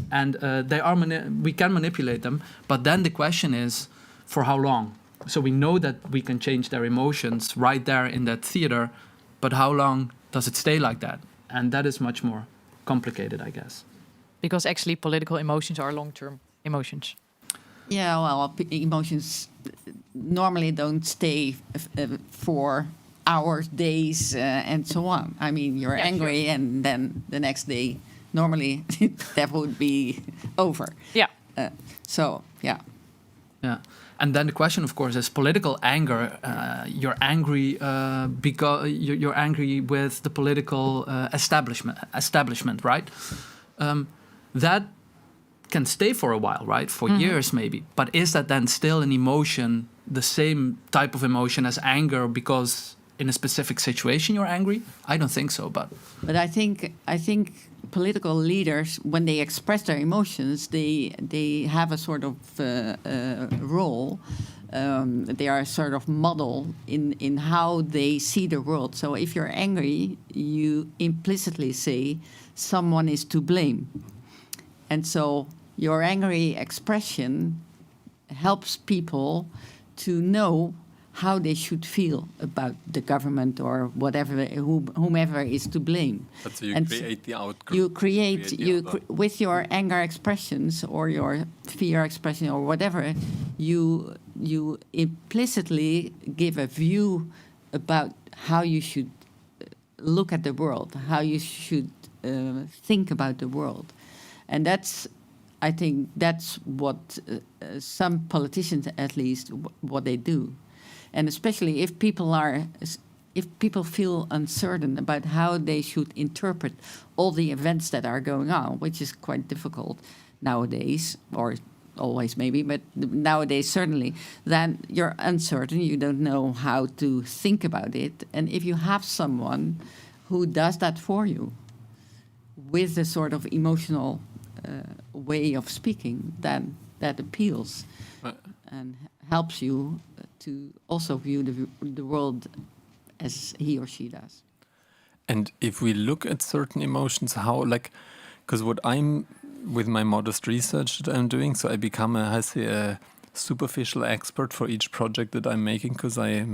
we can manipulate them. But then the question is, for how long? So we know that we can change their emotions right there in that theater, but how long does it stay like that? And that is much more complicated, I guess. Because actually political emotions are long-term emotions. Yeah, well, emotions normally don't stay for hours, days, and so on. I mean, you're angry, sure. And then the next day, normally that would be over. Yeah. Yeah. Yeah. And then the question, of course, is political anger. You're angry because you're angry with the political establishment, right? That can stay for a while, right? For years, maybe. But is that then still an emotion, the same type of emotion as anger, because in a specific situation you're angry? I don't think so, but I think political leaders, when they express their emotions, they have a sort of role. They are a sort of model in how they see the world. So if you're angry, you implicitly say someone is to blame. And so your angry expression helps people to know how they should feel about the government or whatever, whomever is to blame. But so you And create the outgroup. You create the other. with your anger expressions or your fear expression or whatever, you implicitly give a view about how you should look at the world, how you should think about the world, and I think that's what some politicians, at least, what they do, and especially if people feel uncertain about how they should interpret all the events that are going on, which is quite difficult nowadays, or always maybe, but nowadays certainly, then you're uncertain, you don't know how to think about it. And if you have someone who does that for you with a sort of emotional way of speaking, then that appeals and helps you to also view the world as he or she does. And if we look at certain emotions, how, like, because what I'm, with my modest research that I'm doing, so I become a superficial expert for each project that I'm making, because I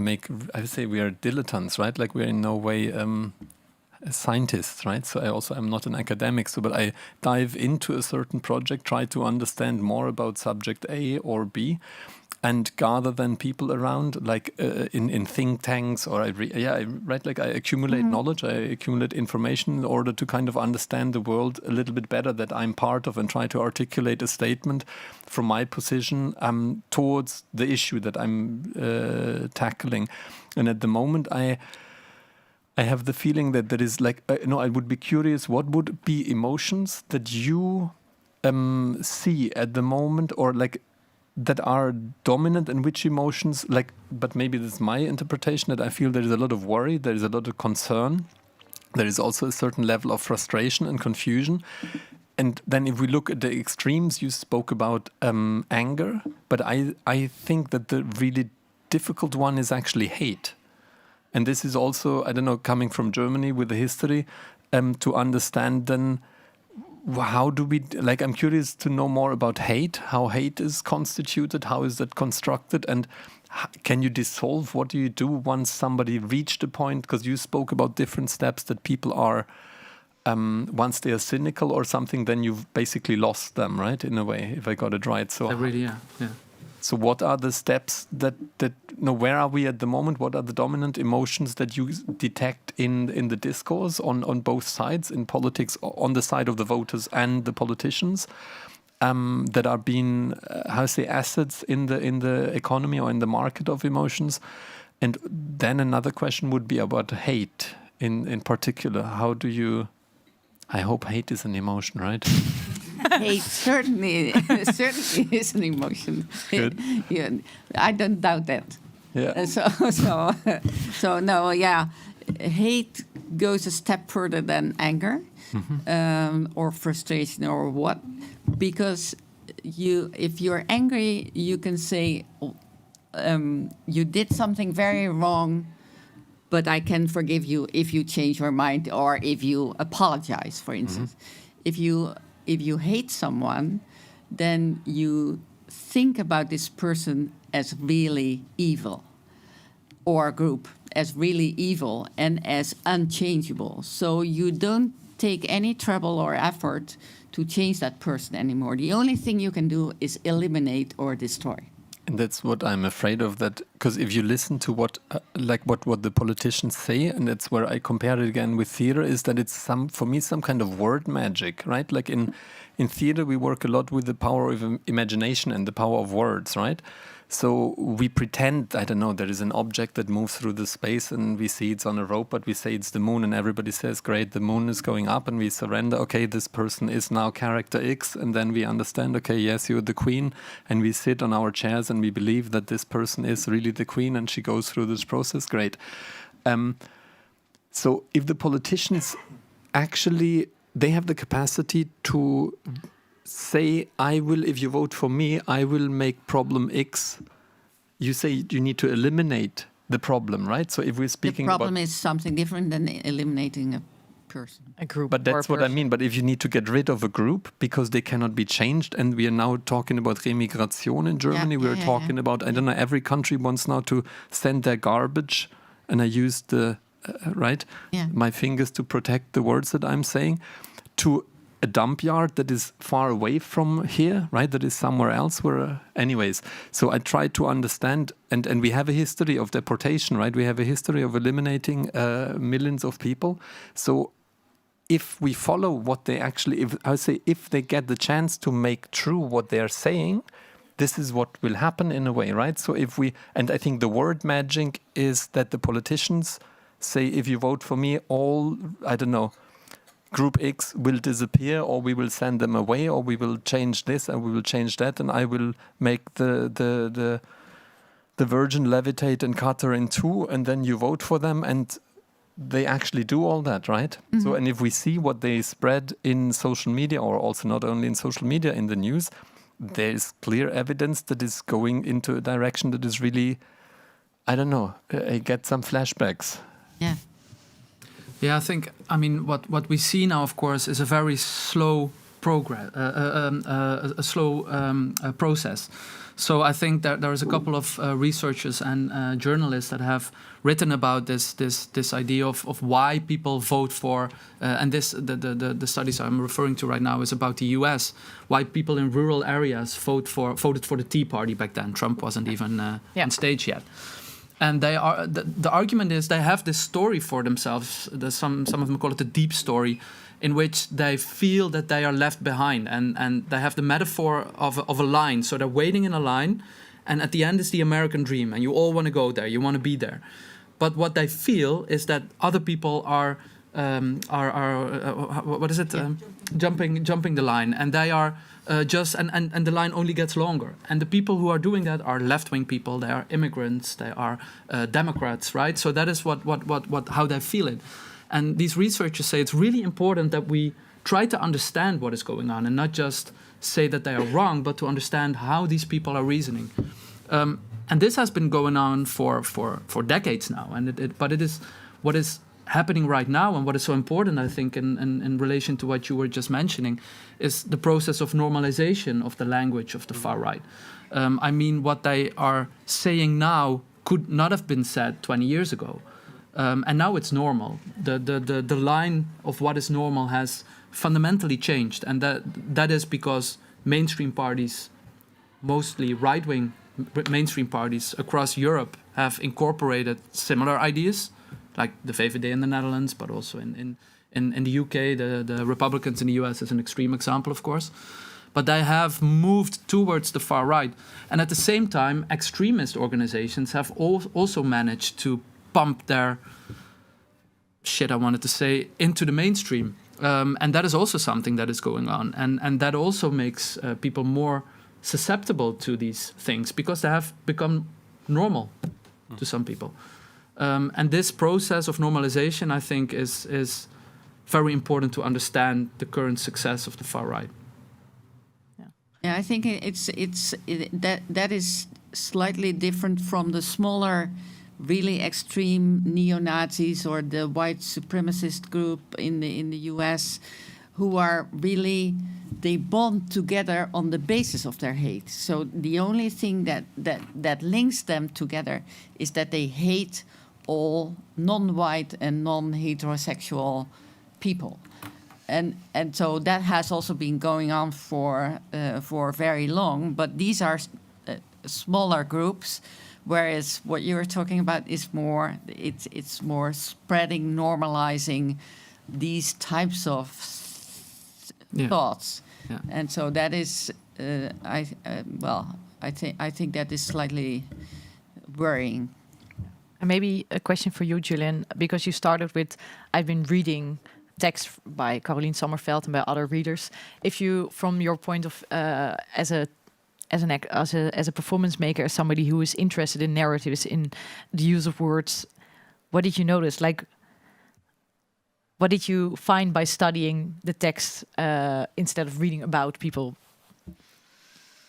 say we are dilettantes, right? Like, we're in no way scientists, right? So I'm not an academic, but I dive into a certain project, try to understand more about subject A or B, and gather then people around, like in think tanks, or I accumulate knowledge, I accumulate information in order to kind of understand the world a little bit better that I'm part of, and try to articulate a statement from my position towards the issue that I'm tackling. And at the moment, I have the feeling that there is like, I would be curious, what would be emotions that you see at the moment, or like that are dominant, and which emotions, like, but maybe this is my interpretation, that I feel there is a lot of worry, there is a lot of concern, there is also a certain level of frustration and confusion. And then if we look at the extremes, you spoke about anger, but I think that the really difficult one is actually hate. And this is also, I don't know, coming from Germany with the history, to understand then how do we, like, I'm curious to know more about hate, how hate is constituted, how is that constructed, and can you dissolve, what do you do once somebody reached a point, because you spoke about different steps that people are, once they are cynical or something, then you've basically lost them, right, in a way, if I got it right. So really, yeah. So what are the steps that where are we at the moment? What are the dominant emotions that you detect in the discourse on both sides, in politics, on the side of the voters and the politicians, that are being, assets in the economy or in the market of emotions? And then another question would be about hate in particular. How do you, I hope hate is an emotion, right? Hate certainly is an emotion. Good. Yeah, I don't doubt that. Yeah. So no, yeah. Hate goes a step further than anger, or frustration, or what, because if you're angry, you can say, you did something very wrong, but I can forgive you if you change your mind or if you apologize, for instance. If you hate someone, then you think about this person as really evil, or a group as really evil and as unchangeable. So you don't take any trouble or effort to change that person anymore. The only thing you can do is eliminate or destroy. And that's what I'm afraid of, that because if you listen to what the politicians say, and that's where I compare it again with theater, is that it's for me some kind of word magic, right? Like in theater, we work a lot with the power of imagination and the power of words, right? So we pretend, I don't know, there is an object that moves through the space and we see it's on a rope, but we say it's the moon, and everybody says, great, the moon is going up, and we surrender, okay, this person is now character X, and then we understand, okay, yes, you're the queen, and we sit on our chairs and we believe that this person is really the queen and she goes through this process, great. So if the politicians actually, they have the capacity to say, I will, if you vote for me, I will make problem X. You say you need to eliminate the problem, right? So if we're speaking the problem is something different than eliminating person. A group. But that's what I mean. But if you need to get rid of a group because they cannot be changed, and we are now talking about remigration in Germany, we are talking about, I don't know, every country wants now to send their garbage, and I use my fingers to protect the words that I'm saying, to a dump yard that is far away from here, right? That is somewhere else where, anyways. So I try to understand, and we have a history of deportation, right? We have a history of eliminating millions of people. So if we follow what they actually, if they get the chance to make true what they're saying, this is what will happen in a way, right? So and I think the word magic is that the politicians say, if you vote for me, all, I don't know, Group X will disappear, or we will send them away, or we will change this and we will change that, and I will make the Virgin levitate and cut her in two, and then you vote for them, and they actually do all that, right? Mm-hmm. So, and if we see what they spread in social media, or also not only in social media, in the news, there is clear evidence that is going into a direction that is really, I don't know, I get some flashbacks. Yeah. Yeah, I think, what we see now, of course, is a very slow progress, a slow process. So I think that there is a couple of researchers and journalists that have written about this idea of why people vote for, and the studies I'm referring to right now is about the US, why people in rural areas voted for the Tea Party back then. Trump wasn't even on stage yet. And they are the argument is they have this story for themselves. Some of them call it the deep story, in which they feel that they are left behind, and they have the metaphor of a line. So they're waiting in a line, and at the end is the American dream, and you all want to go there, you want to be there. But what they feel is that other people are jumping the line, and they are and the line only gets longer. And the people who are doing that are left-wing people, they are immigrants, they are Democrats, right? So that is how they feel it. And these researchers say it's really important that we try to understand what is going on, and not just say that they are wrong, but to understand how these people are reasoning. And this has been going on for decades now. But it is what is happening right now, and what is so important, I think, in relation to what you were just mentioning, is the process of normalization of the language of the far right. What they are saying now could not have been said 20 years ago. And now it's normal. The line of what is normal has fundamentally changed, and that is because mainstream parties, mostly right-wing mainstream parties across Europe, have incorporated similar ideas, like the VVD in the Netherlands, but also in the UK, the Republicans in the US is an extreme example, of course. But they have moved towards the far right. And at the same time, extremist organizations have also managed to pump their into the mainstream. And that is also something that is going on. And that also makes people more susceptible to these things, because they have become normal to some people. And this process of normalization, I think, is very important to understand the current success of the far right. Yeah, I think that is slightly different from the smaller, really extreme neo-Nazis or the white supremacist group in the US, who are really, they bond together on the basis of their hate. So the only thing that links them together is that they hate all non-white and non-heterosexual people. And so that has also been going on for very long. But these are smaller groups, whereas what you were talking about is more, it's more spreading, normalizing these types of thoughts. Yeah. And so that is, I think that is slightly worrying. And maybe a question for you, Julian, because you started with, I've been reading text by Caroline Sommerfeld and by other readers. If you, from your point of as a performance maker, as somebody who is interested in narratives, in the use of words, what did you notice? Like, what did you find by studying the text instead of reading about people?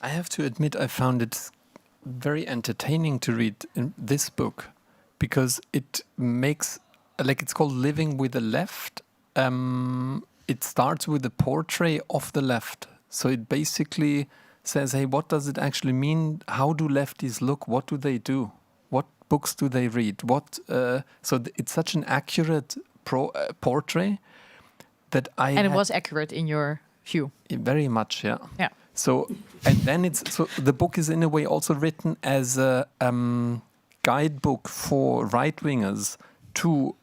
I have to admit, I found it very entertaining to read in this book, because it makes, like, it's called Living with the Left, it starts with a portrait of the left. So it basically says, hey, what does it actually mean? How do lefties look? What do they do? What books do they read? It's such an accurate portrait that And it was accurate in your view. Very much, yeah. Yeah. So, and then the book is in a way also written as a guidebook for right-wingers to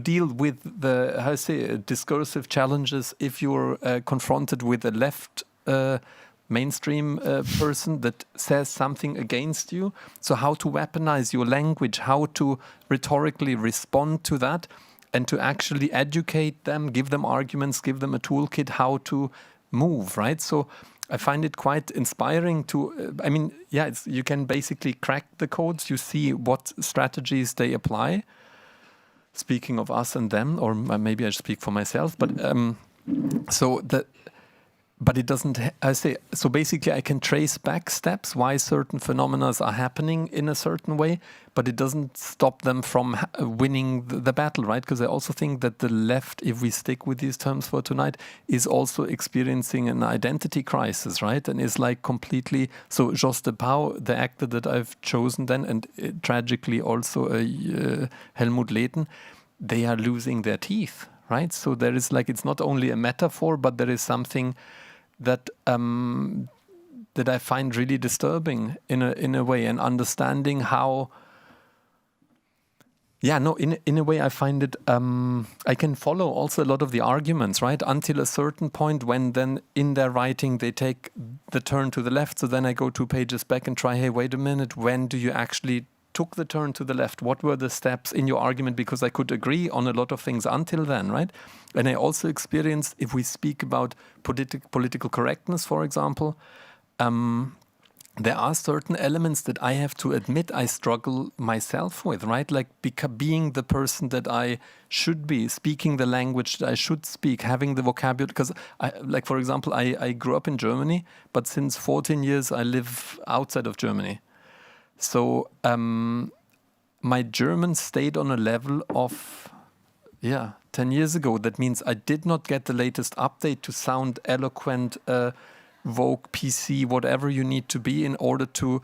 deal with the discursive challenges if you're confronted with a left mainstream person that says something against you. So how to weaponize your language, how to rhetorically respond to that, and to actually educate them, give them arguments, give them a toolkit how to move, right? So I find it quite inspiring to, you can basically crack the codes. You see what strategies they apply. Speaking of us and them, or maybe I speak for myself, but it doesn't. So basically, I can trace back steps why certain phenomena are happening in a certain way, but it doesn't stop them from winning the battle, right? Because I also think that the left, if we stick with these terms for tonight, is also experiencing an identity crisis, right? And is like completely. So Jos de Pauw, the actor that I've chosen then, and tragically also Helmut Lehten, they are losing their teeth, right? So there is it's not only a metaphor, but there is something that I find really disturbing in a way, and understanding how. In a way I find it. I can follow also a lot of the arguments, right? Until a certain point, when then in their writing they take the turn to the left. So then I go 2 pages back and try. Hey, wait a minute. When do you actually took the turn to the left? What were the steps in your argument? Because I could agree on a lot of things until then, right? And I also experienced, if we speak about political correctness, for example, there are certain elements that I have to admit I struggle myself with, right? Like being the person that I should be, speaking the language that I should speak, having the vocabulary. Because, for example, I grew up in Germany, but since 14 years I live outside of Germany. So my German stayed on a level of, 10 years ago. That means I did not get the latest update to sound eloquent, Vogue, PC, whatever you need to be in order to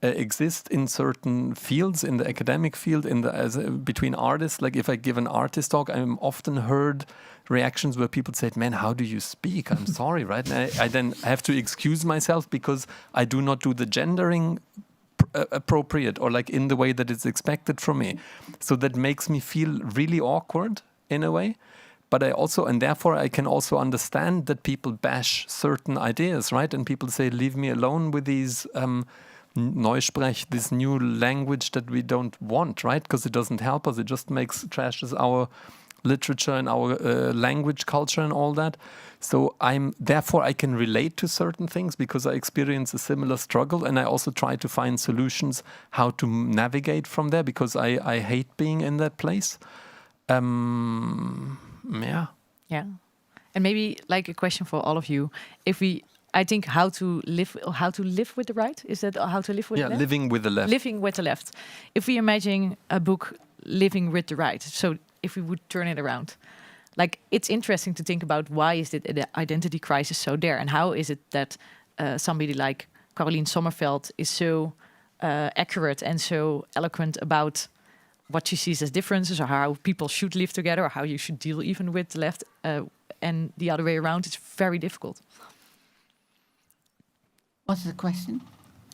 exist in certain fields, in the academic field, between artists. Like if I give an artist talk, I'm often heard reactions where people say, man, how do you speak? I'm sorry, right? And I then have to excuse myself because I do not do the gendering appropriate or in the way that it's expected from me. So that makes me feel really awkward in a way. But therefore I can also understand that people bash certain ideas, right? And people say, leave me alone with these Neusprech, this new language that we don't want, right? Because it doesn't help us. It just trashes our literature and our language culture and all that. So therefore I can relate to certain things because I experience a similar struggle, and I also try to find solutions how to navigate from there, because I hate being in that place. Yeah. And maybe a question for all of you. I think how to live with the right, is that how to live with the left? Living with the left. Living with the left. If we imagine a book, Living with the Right, so if we would turn it around, it's interesting to think about why is the identity crisis so there, and how is it that somebody like Caroline Sommerfeld is so accurate and so eloquent about what she sees as differences, or how people should live together, or how you should deal even with the left, and the other way around, it's very difficult. What's the question?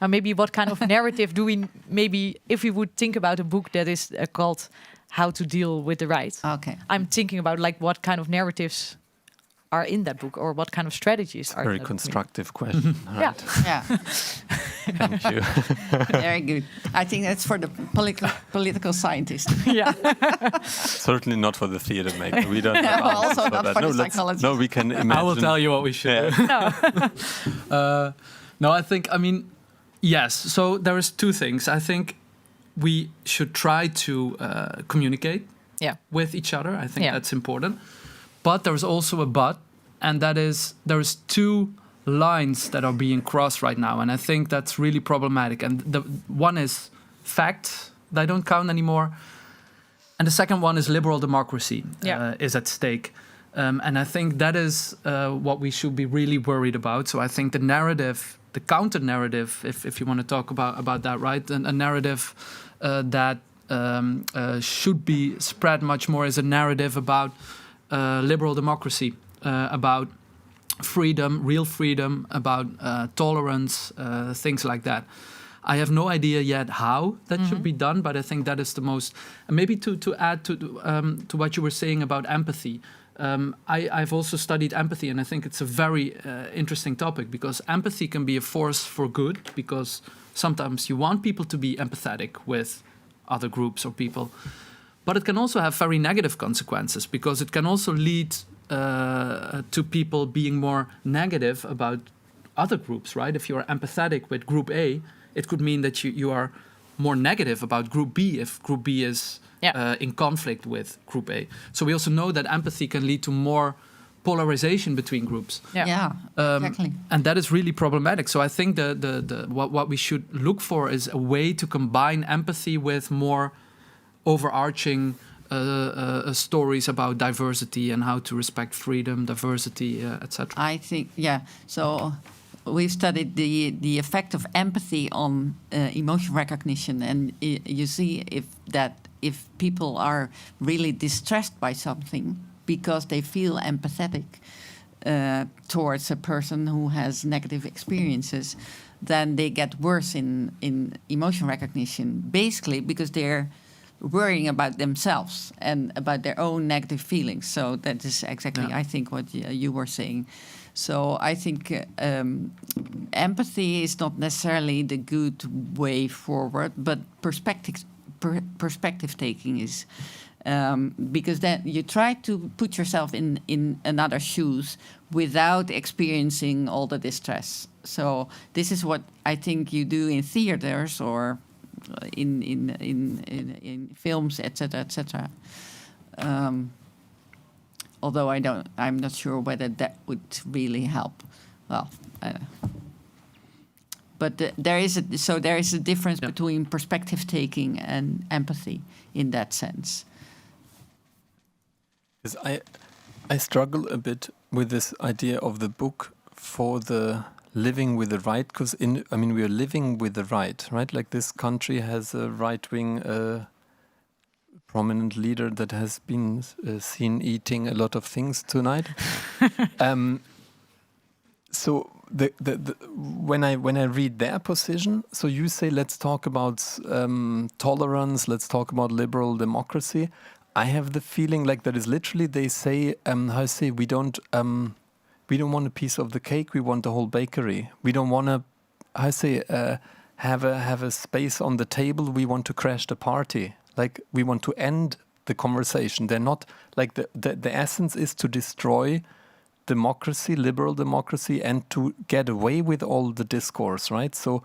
Maybe what kind of narrative do we, maybe if we would think about a book that is called How to Deal with the Right. Okay. I'm thinking about what kind of narratives are in that book, or what kind of strategies are very in that constructive question. Right. Yeah. Thank you. Very good. I think that's for the political scientist. Yeah. Certainly not for the theater maker. We don't have also for not that. for the psychologist. No, we can imagine. I will tell you what we should do. No, I think, yes. So there is 2 things. I think we should try to communicate with each other. I think that's important. But there's also a but, and that is there's 2 lines that are being crossed right now, and I think that's really problematic. And the one is facts, they don't count anymore, And the second one is liberal democracy is at stake. And I think that is what we should be really worried about. So I think the narrative, the counter-narrative, if you want to talk about that, right? A narrative that should be spread much more is a narrative about liberal democracy, about freedom, real freedom, about tolerance, things like that. I have no idea yet how that should be done, but I think that is the most. And maybe to add to what you were saying about empathy, I've also studied empathy, and I think it's a very interesting topic, because empathy can be a force for good, because sometimes you want people to be empathetic with other groups or people, but it can also have very negative consequences, because it can also lead to people being more negative about other groups, right? If you are empathetic with Group A, it could mean that you are more negative about Group B if Group B is in conflict with Group A. So we also know that empathy can lead to more polarization between groups. Exactly. And that is really problematic. So I think what we should look for is a way to combine empathy with more overarching stories about diversity and how to respect freedom, diversity, etc. I think, so we've studied the effect of empathy on emotion recognition, and you see if people are really distressed by something because they feel empathetic towards a person who has negative experiences, then they get worse in emotion recognition, basically because they're worrying about themselves and about their own negative feelings. So that is exactly, I think, what you were saying. So I think empathy is not necessarily the good way forward, but perspective taking is, because then you try to put yourself in another's shoes without experiencing all the distress. So this is what I think you do in theaters or in films, etc., etc. Although I'm not sure whether that would really help. Well, but there is a difference between perspective taking and empathy in that sense. Because I struggle a bit with this idea of the book for the living with the right, because we are living with the right? Like this country has a right-wing prominent leader that has been seen eating a lot of things tonight. So when I read their position, so you say let's talk about tolerance, let's talk about liberal democracy. I have the feeling like that is literally they say we don't want a piece of the cake, we want the whole bakery. We don't want to have a space on the table, we want to crash the party. Like we want to end the conversation. They're not like the essence is to destroy democracy, liberal democracy, and to get away with all the discourse, right? So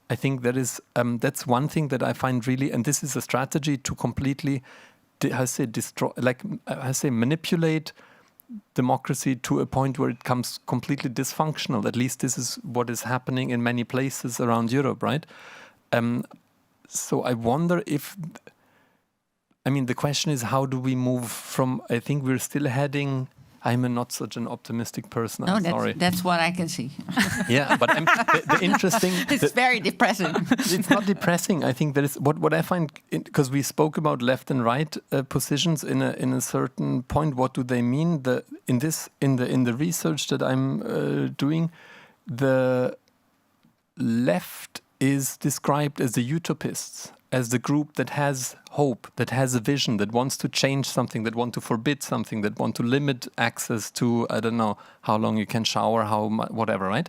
I think that is that's one thing that I find really, and this is a strategy to completely manipulate democracy to a point where it becomes completely dysfunctional. At least this is what is happening in many places around Europe, right? So I wonder if, the question is, how do we move from, I think we're still heading, I'm not such an optimistic person, I'm sorry. That's what I can see. Yeah, but the interesting... It's very depressing. It's not depressing. I think that is what I find, because we spoke about left and right positions in a certain point. What do they mean? In the research that I'm doing, the left is described as the utopists, as the group that has hope, that has a vision, that wants to change something, that want to forbid something, that want to limit access to, I don't know, how long you can shower, whatever, right?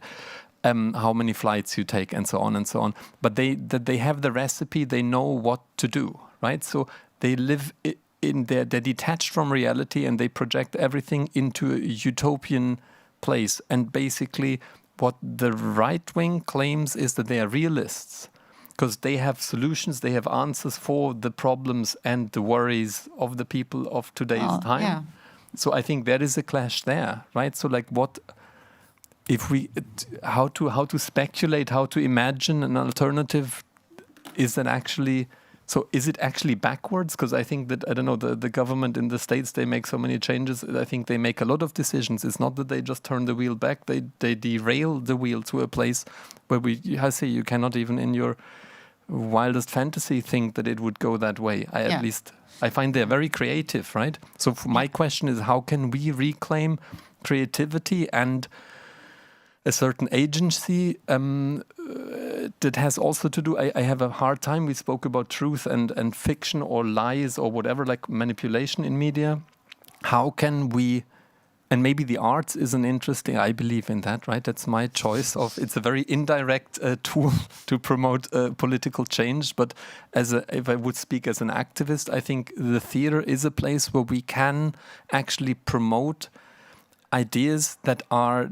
How many flights you take, and so on and so on. But they have the recipe, they know what to do, right? So they live they're detached from reality, and they project everything into a utopian place. And basically what the right wing claims is that they are realists, because they have solutions, they have answers for the problems and the worries of the people of today's time. Yeah. So I think there is a clash there, right? So like how to speculate, how to imagine an alternative, is that actually So is it actually backwards? Because I think that, I don't know, the government in the States, they make so many changes. I think they make a lot of decisions. It's not that they just turn the wheel back. They derail the wheel to a place where you cannot even in your wildest fantasy think that it would go that way. At least I find they're very creative, right? So my question is, how can we reclaim creativity and a certain agency that has also to do, I have a hard time, we spoke about truth and fiction or lies or whatever, like manipulation in media. How can we, and maybe the arts is an interesting, I believe in that, right? That's my choice of, it's a very indirect tool to promote political change. But if I would speak as an activist, I think the theater is a place where we can actually promote ideas that are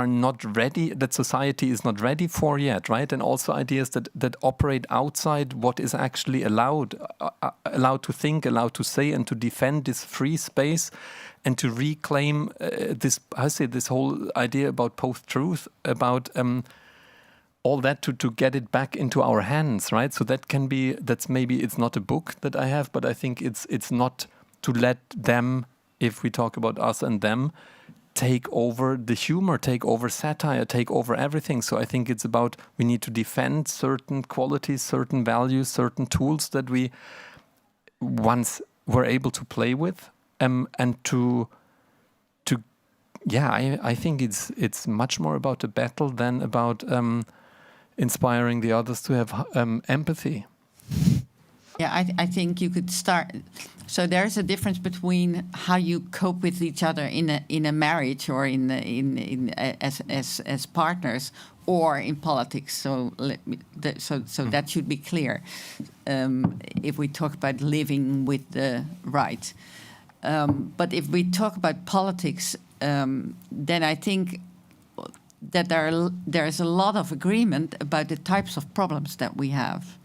not ready, that society is not ready for yet, right? And also ideas that operate outside what is actually allowed to think, allowed to say, and to defend this free space, and to reclaim this whole idea about post-truth, about all that to get it back into our hands, right? So that's maybe it's not a book that I have, but I think it's not to let them, if we talk about us and them, take over the humor, take over satire, take over everything. So I think it's about, we need to defend certain qualities, certain values, certain tools that we once were able to play with, and I think it's much more about a battle than about inspiring the others to have empathy. Yeah, I think you could start. So there's a difference between how you cope with each other in a marriage or as partners, or in politics. So that should be clear. If we talk about living with the right, but if we talk about politics, then I think that there's a lot of agreement about the types of problems that we have.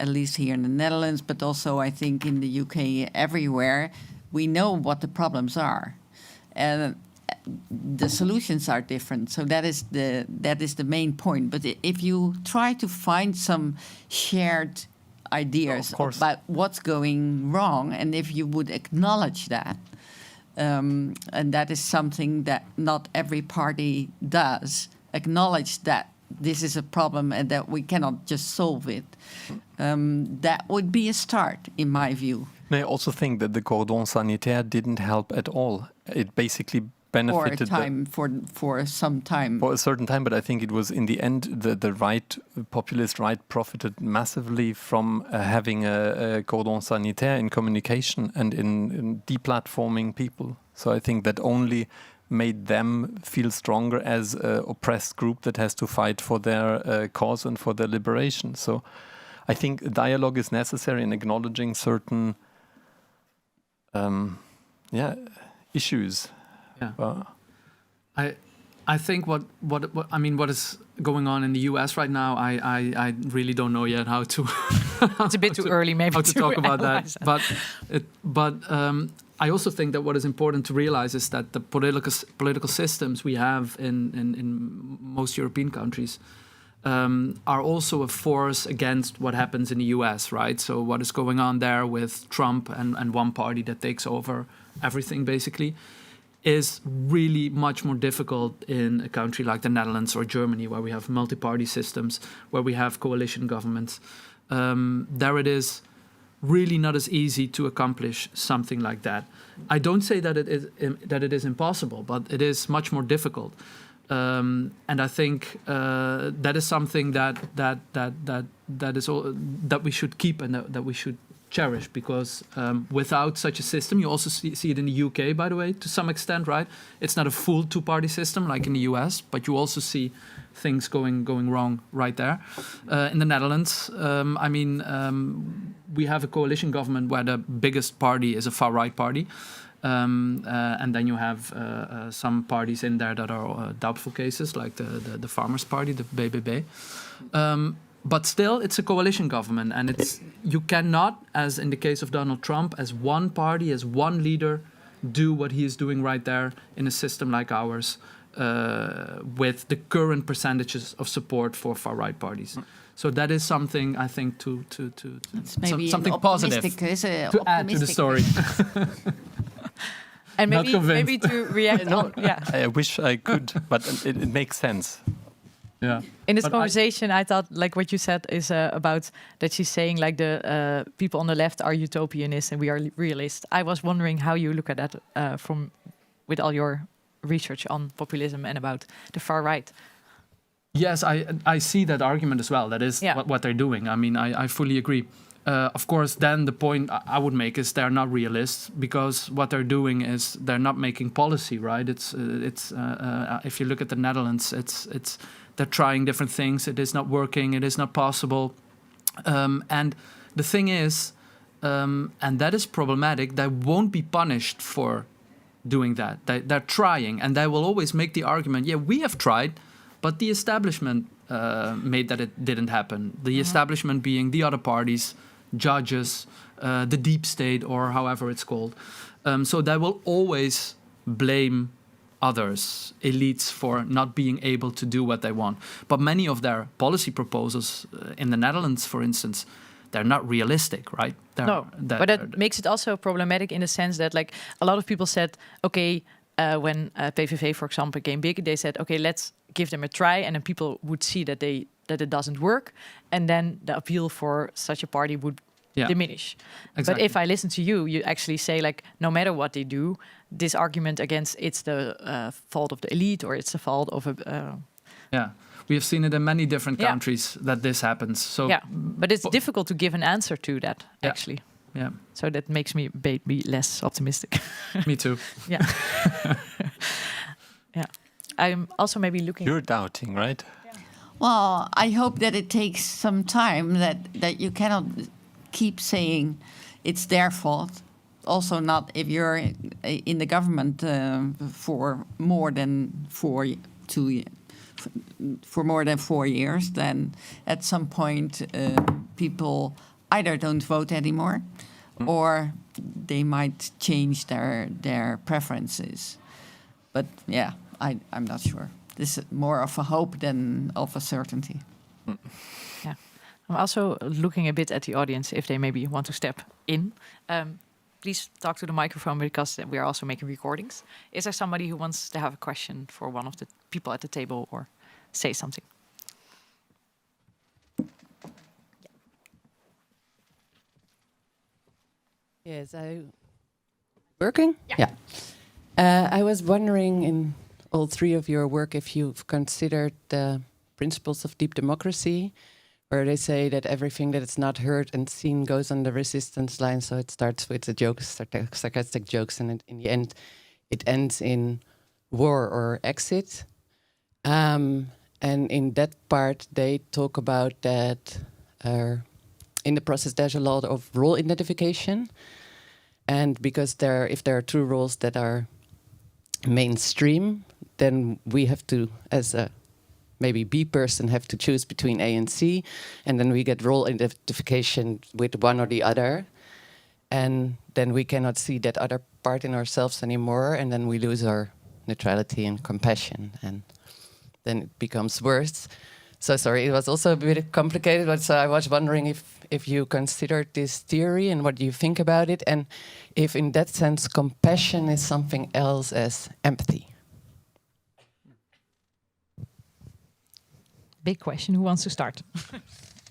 At least here in the Netherlands, but also I think in the UK, everywhere, we know what the problems are, and the solutions are different. So that is the main point. But if you try to find some shared ideas about what's going wrong, and if you would acknowledge that, and that is something that not every party does, acknowledge that this is a problem and that we cannot just solve it. That would be a start, in my view. And I also think that the cordon sanitaire didn't help at all. It basically benefited for some time. For a certain time, but I think it was in the end the right, populist right, profited massively from having a cordon sanitaire in communication and in deplatforming people. So I think that only made them feel stronger as an oppressed group that has to fight for their cause and for their liberation. So I think dialogue is necessary in acknowledging certain issues. Yeah. I think what is going on in the US right now, I really don't know yet how to. It's a bit too early, maybe, to talk about that. But I also think that what is important to realize is that the political systems we have in most European countries are also a force against what happens in the US, right? So what is going on there with Trump and one party that takes over everything, basically, is really much more difficult in a country like the Netherlands or Germany, where we have multi-party systems, where we have coalition governments. There it is really not as easy to accomplish something like that. I don't say that it is impossible, but it is much more difficult. And I think that is something that we should keep and that we should cherish, because without such a system, you also see it in the UK, by the way, to some extent, right? It's not a full two-party system like in the US, but you also see things going wrong right there. In the Netherlands, we have a coalition government where the biggest party is a far-right party. And then you have some parties in there that are doubtful cases, like the Farmers' Party, the BBB. But still, it's a coalition government, and you cannot, as in the case of Donald Trump, as one party, as one leader, do what he is doing right there in a system like ours, with the current percentages of support for far-right parties. So that is something I think to It's maybe something positive to add to the story. And Not maybe convinced. to react on, I wish I could, but it makes sense. Yeah. In this But conversation, I thought like what you said is about that she's saying like the people on the left are utopianists and we are realists. I was wondering how you look at that from with all your research on populism and about the far right. Yes, I see that argument as well. That is what they're doing. I mean, I fully agree. Of course, then the point I would make is they're not realists because what they're doing is they're not making policy, right? It's if you look at the Netherlands, it's they're trying different things. It is not working. It is not possible. And the thing is, and that is problematic. They won't be punished for doing that. They're trying, and they will always make the argument, yeah, we have tried, but the establishment made that it didn't happen. The establishment being the other parties, judges, the deep state, or however it's called. So they will always blame others, elites, for not being able to do what they want. But many of their policy proposals in the Netherlands, for instance, they're not realistic, right? But that makes it also problematic in the sense that, like, a lot of people said, okay, when PVV, for example, became big, they said, okay, let's give them a try, and then people would see that it doesn't work, and then the appeal for such a party would diminish. Exactly. But if I listen to you, you actually say, like, no matter what they do, this argument against it's the fault of the elite or it's the fault of a... We have seen it in many different countries that this happens. So but it's difficult to give an answer to that, actually. Yeah. So that makes me be less optimistic. Me too. Yeah. I'm also maybe looking... You're doubting, right? Well, I hope that it takes some time, that you cannot keep saying it's their fault. Also not if you're in the government for more than 4 years, then at some point people either don't vote anymore or they might change their preferences. But yeah, I'm not sure. This is more of a hope than of a certainty. Yeah. I'm also looking a bit at the audience if they maybe want to step in. Please talk to the microphone because we are also making recordings. Is there somebody who wants to have a question for one of the people at the table or say something? Yes, working? Yeah. I was wondering in all three of your work if you've considered the principles of deep democracy, where they say that everything that is not heard and seen goes on the resistance line. So it starts with the jokes, sarcastic jokes, and in the end, it ends in war or exit. And in that part, they talk about that in the process, there's a lot of role identification. And because if there are two roles that are mainstream, then we have to, as a maybe B person, have to choose between A and C. And then we get role identification with one or the other. And then we cannot see that other part in ourselves anymore. And then we lose our neutrality and compassion. And then it becomes worse. So sorry, it was also a bit complicated, but so I was wondering if you considered this theory and what you think about it, and if in that sense compassion is something else as empathy. Big question. Who wants to start?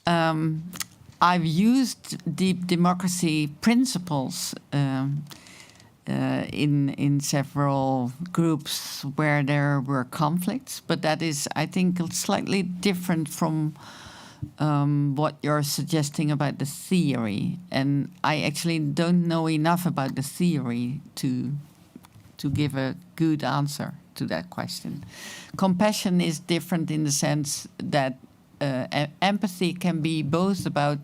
I've used deep democracy principles in several groups where there were conflicts, but that is, I think, slightly different from what you're suggesting about the theory. And I actually don't know enough about the theory to give a good answer to that question. Compassion is different in the sense that empathy can be both about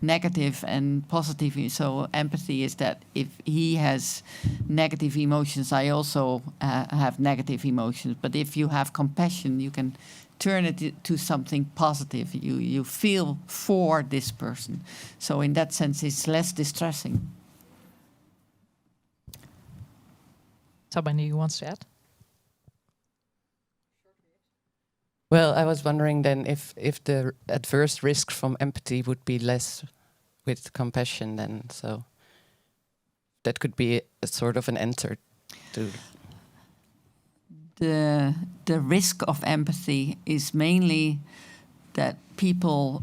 negative and positive. So empathy is that if he has negative emotions, I also have negative emotions. But if you have compassion, you can turn it to something positive. You feel for this person. So in that sense, it's less distressing. Somebody who wants to add? Well, I was wondering then if the adverse risk from empathy would be less with compassion then. So that could be a sort of an answer to... The risk of empathy is mainly that people,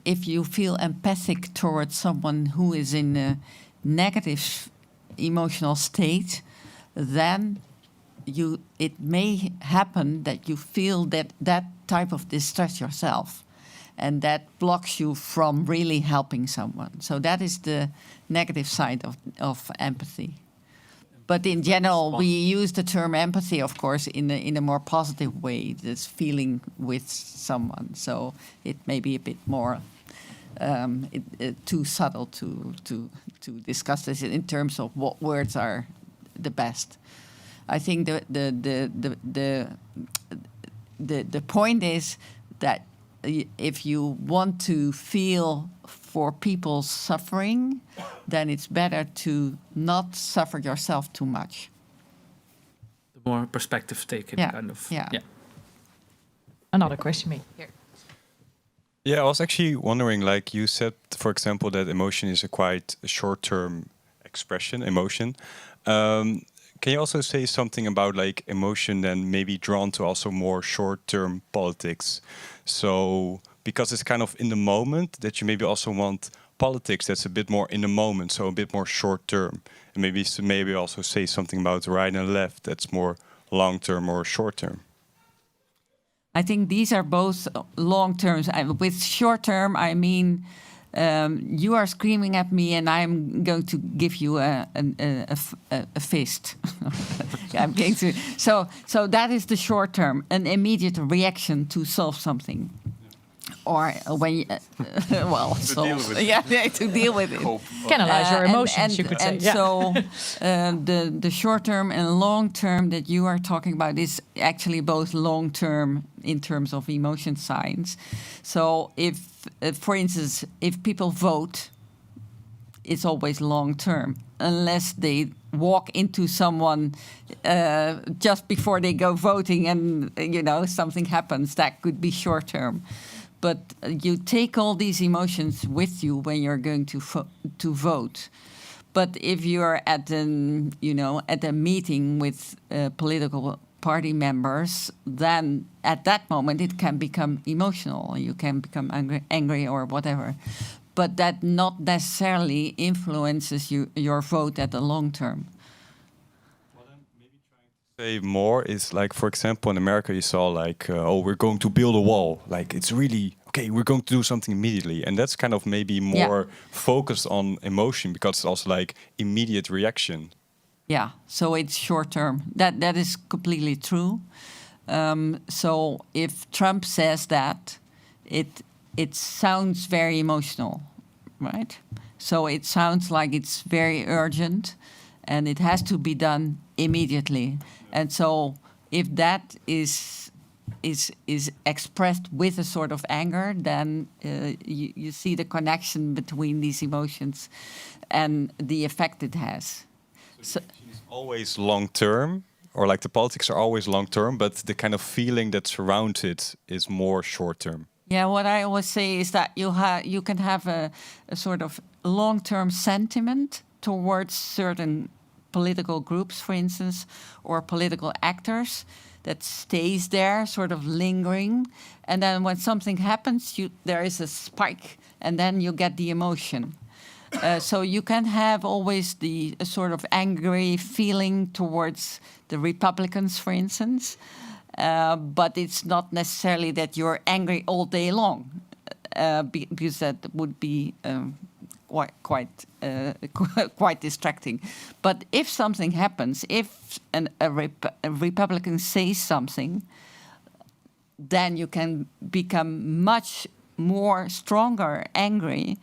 if you feel empathic towards someone who is in a negative emotional state, then it may happen that you feel that type of distress yourself, and that blocks you from really helping someone. So that is the negative side of empathy. But in general, we use the term empathy, of course, in a more positive way. This feeling with someone. So it may be a bit more too subtle to discuss this in terms of what words are the best. I think the point is that if you want to feel for people's suffering, then it's better to not suffer yourself too much. The more perspective taken, kind of. Yeah. Another question, me here. Yeah, I was actually wondering, like you said, for example, that emotion is a quite short-term expression, emotion. Can you also say something about like emotion then maybe drawn to also more short-term politics? So because it's kind of in the moment, that you maybe also want politics that's a bit more in the moment, so a bit more short-term. And maybe also say something about right and left that's more long-term or short-term. I think these are both long terms. With short term, I mean, you are screaming at me, and I'm going to give you a fist. I'm going to. So that is the short term, an immediate reaction to solve something, or when to deal with it. Canalize your emotions, you could say. And so the short term and long term that you are talking about is actually both long term in terms of emotion science. So if, for instance, if people vote, it's always long term, unless they walk into someone just before they go voting and, something happens, that could be short term. But you take all these emotions with you when you're going to vote. But if you're at a meeting with political party members, then at that moment it can become emotional. You can become angry or whatever. But that not necessarily influences your vote at the long term. Well, then maybe trying to say more is like, for example, in America you saw like, we're going to build a wall. Like it's really, okay, we're going to do something immediately. And that's kind of maybe more focused on emotion because it's also like immediate reaction. Yeah, so it's short term. That is completely true. So if Trump says that, it sounds very emotional, right? So it sounds like it's very urgent, and it has to be done immediately. And so if that is expressed with a sort of anger, then you see the connection between these emotions and the effect it has. So it's always long term, or like the politics are always long term, but the kind of feeling that surrounds it is more short term. Yeah, what I always say is that you can have a sort of long term sentiment towards certain political groups, for instance, or political actors that stays there, sort of lingering, and then when something happens, there is a spike, and then you get the emotion. So you can have always a sort of angry feeling towards the Republicans, for instance, but it's not necessarily that you're angry all day long, because that would be quite distracting. But if something happens, if a Republican says something, then you can become much more stronger angry,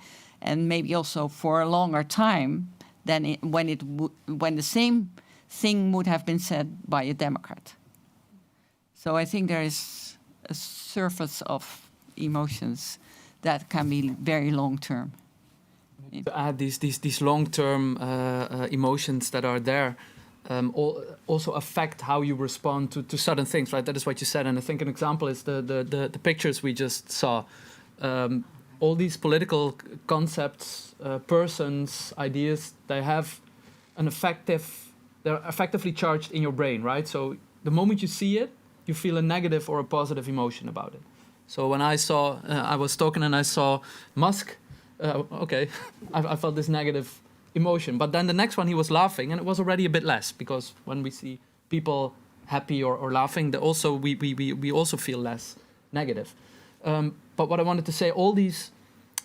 and maybe also for a longer time than when the same thing would have been said by a Democrat. So I think there is a surface of emotions that can be very long term. To add these long term emotions that are there, also affect how you respond to certain things, right? That is what you said, and I think an example is the pictures we just saw. All these political concepts, persons, ideas, they're effectively charged in your brain, right? So the moment you see it, you feel a negative or a positive emotion about it. So when I was talking and I saw Musk, I felt this negative emotion. But then the next one, he was laughing, and it was already a bit less, because when we see people happy or laughing, we also feel less negative. But what I wanted to say, all these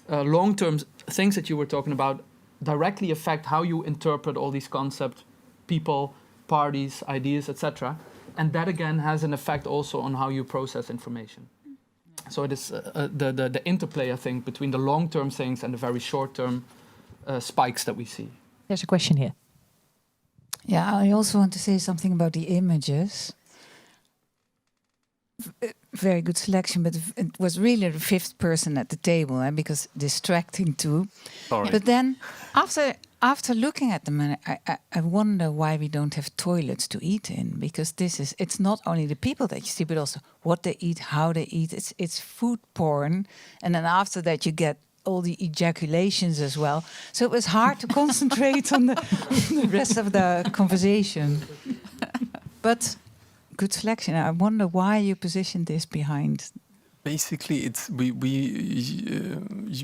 long-term things that you were talking about directly affect how you interpret all these concepts, people, parties, ideas, etc. And that again has an effect also on how you process information. So it is the interplay, I think, between the long-term things and the very short-term spikes that we see. There's a question here. Yeah, I also want to say something about the images. Very good selection, but it was really the fifth person at the table, because distracting too. Sorry. But then after looking at them, I wonder why we don't have toilets to eat in, because it's not only the people that you see, but also what they eat, how they eat. It's food porn, and then after that you get all the ejaculations as well. So it was hard to concentrate on the rest of the conversation. But good selection. I wonder why you positioned this behind. Basically, it's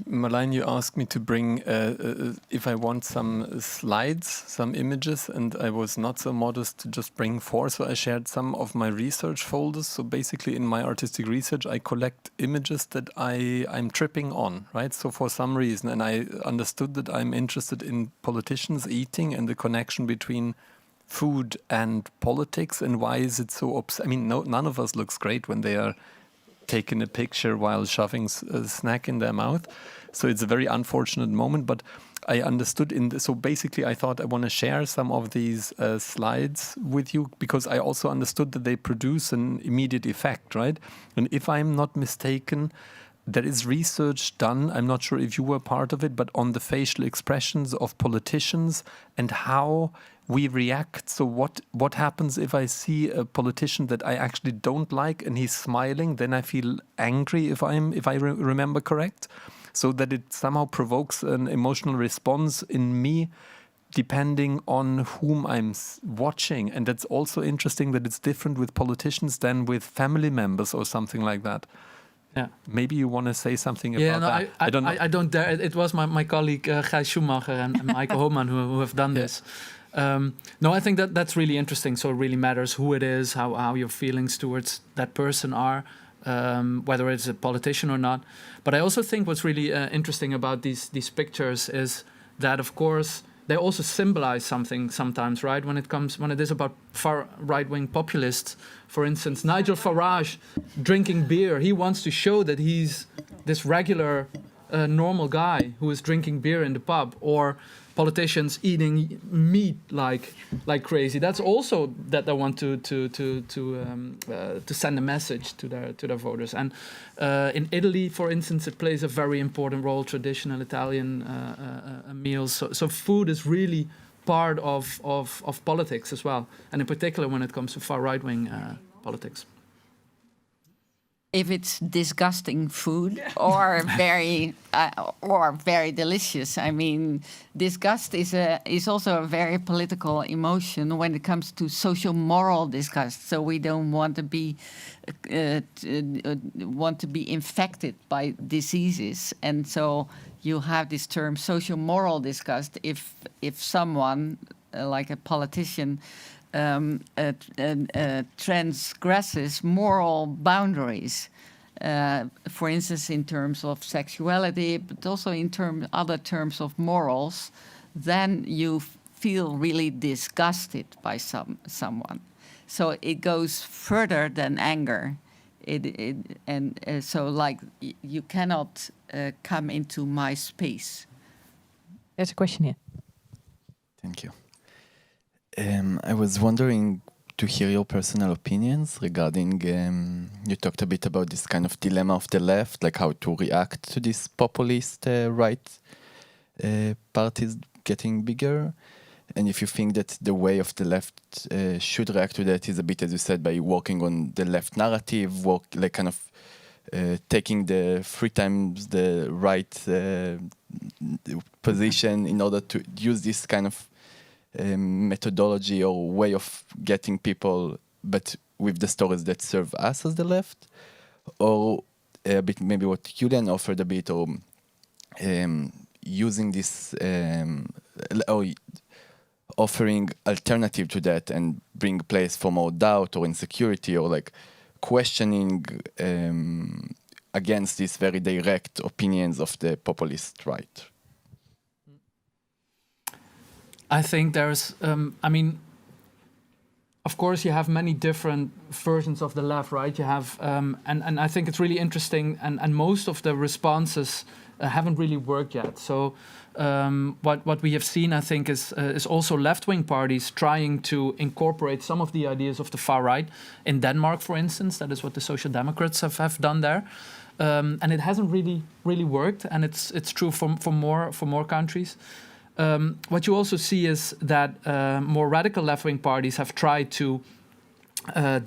Marlijn, you asked me to bring if I want some slides, some images, and I was not so modest to just bring 4. So I shared some of my research folders. So basically, in my artistic research, I collect images that I'm tripping on, right? So for some reason, and I understood that I'm interested in politicians eating and the connection between food and politics, and why is it so I mean, none of us looks great when they are taking a picture while shoving a snack in their mouth. So it's a very unfortunate moment, but I understood so basically I thought I want to share some of these slides with you, because I also understood that they produce an immediate effect, right? And if I'm not mistaken, there is research done, I'm not sure if you were part of it, but on the facial expressions of politicians and how we react. So what happens if I see a politician that I actually don't like and he's smiling, then I feel angry if I remember correct. So that it somehow provokes an emotional response in me depending on whom I'm watching. And that's also interesting that it's different with politicians than with family members or something like that. Yeah. Maybe you want to say something about that. I don't know. I don't dare. It was my colleague Gijs Schumacher and Michael Homan who have done this. No, I think that's really interesting. So it really matters who it is, how your feelings towards that person are, whether it's a politician or not. But I also think what's really interesting about these pictures is that, of course, they also symbolize something sometimes, right? When it is about far right-wing populists, for instance, Nigel Farage drinking beer, he wants to show that he's this regular, normal guy who is drinking beer in the pub, or politicians eating meat like crazy. That's also that they want to send a message to their voters. And in Italy, for instance, it plays a very important role. Traditional Italian meals. So food is really part of politics as well, and in particular when it comes to far right wing politics. If it's disgusting food or very delicious. I mean, disgust is also a very political emotion when it comes to social moral disgust. So we don't want to be infected by diseases, and so you have this term social moral disgust if someone like a politician transgresses moral boundaries, for instance, in terms of sexuality, but also in other terms of morals, then you feel really disgusted by someone. So it goes further than anger. So like you cannot come into my space. There's a question here. Thank you. I was wondering to hear your personal opinions regarding, you talked a bit about this kind of dilemma of the left, like how to react to this populist right parties getting bigger. And if you think that the way of the left should react to that is a bit, as you said, by working on the left narrative, taking the 3 times the right position in order to use this kind of methodology or way of getting people, but with the stories that serve us as the left, or a bit maybe what Julian offered a bit, or using this or offering alternative to that and bring place for more doubt or insecurity, or like questioning against these very direct opinions of the populist right. I think there's, of course, you have many different versions of the left, right? You have, and I think it's really interesting, and most of the responses haven't really worked yet. So what we have seen, I think, is also left-wing parties trying to incorporate some of the ideas of the far right. In Denmark, for instance, that is what the Social Democrats have done there, and it hasn't really worked, and it's true for more countries. What you also see is that more radical left-wing parties have tried to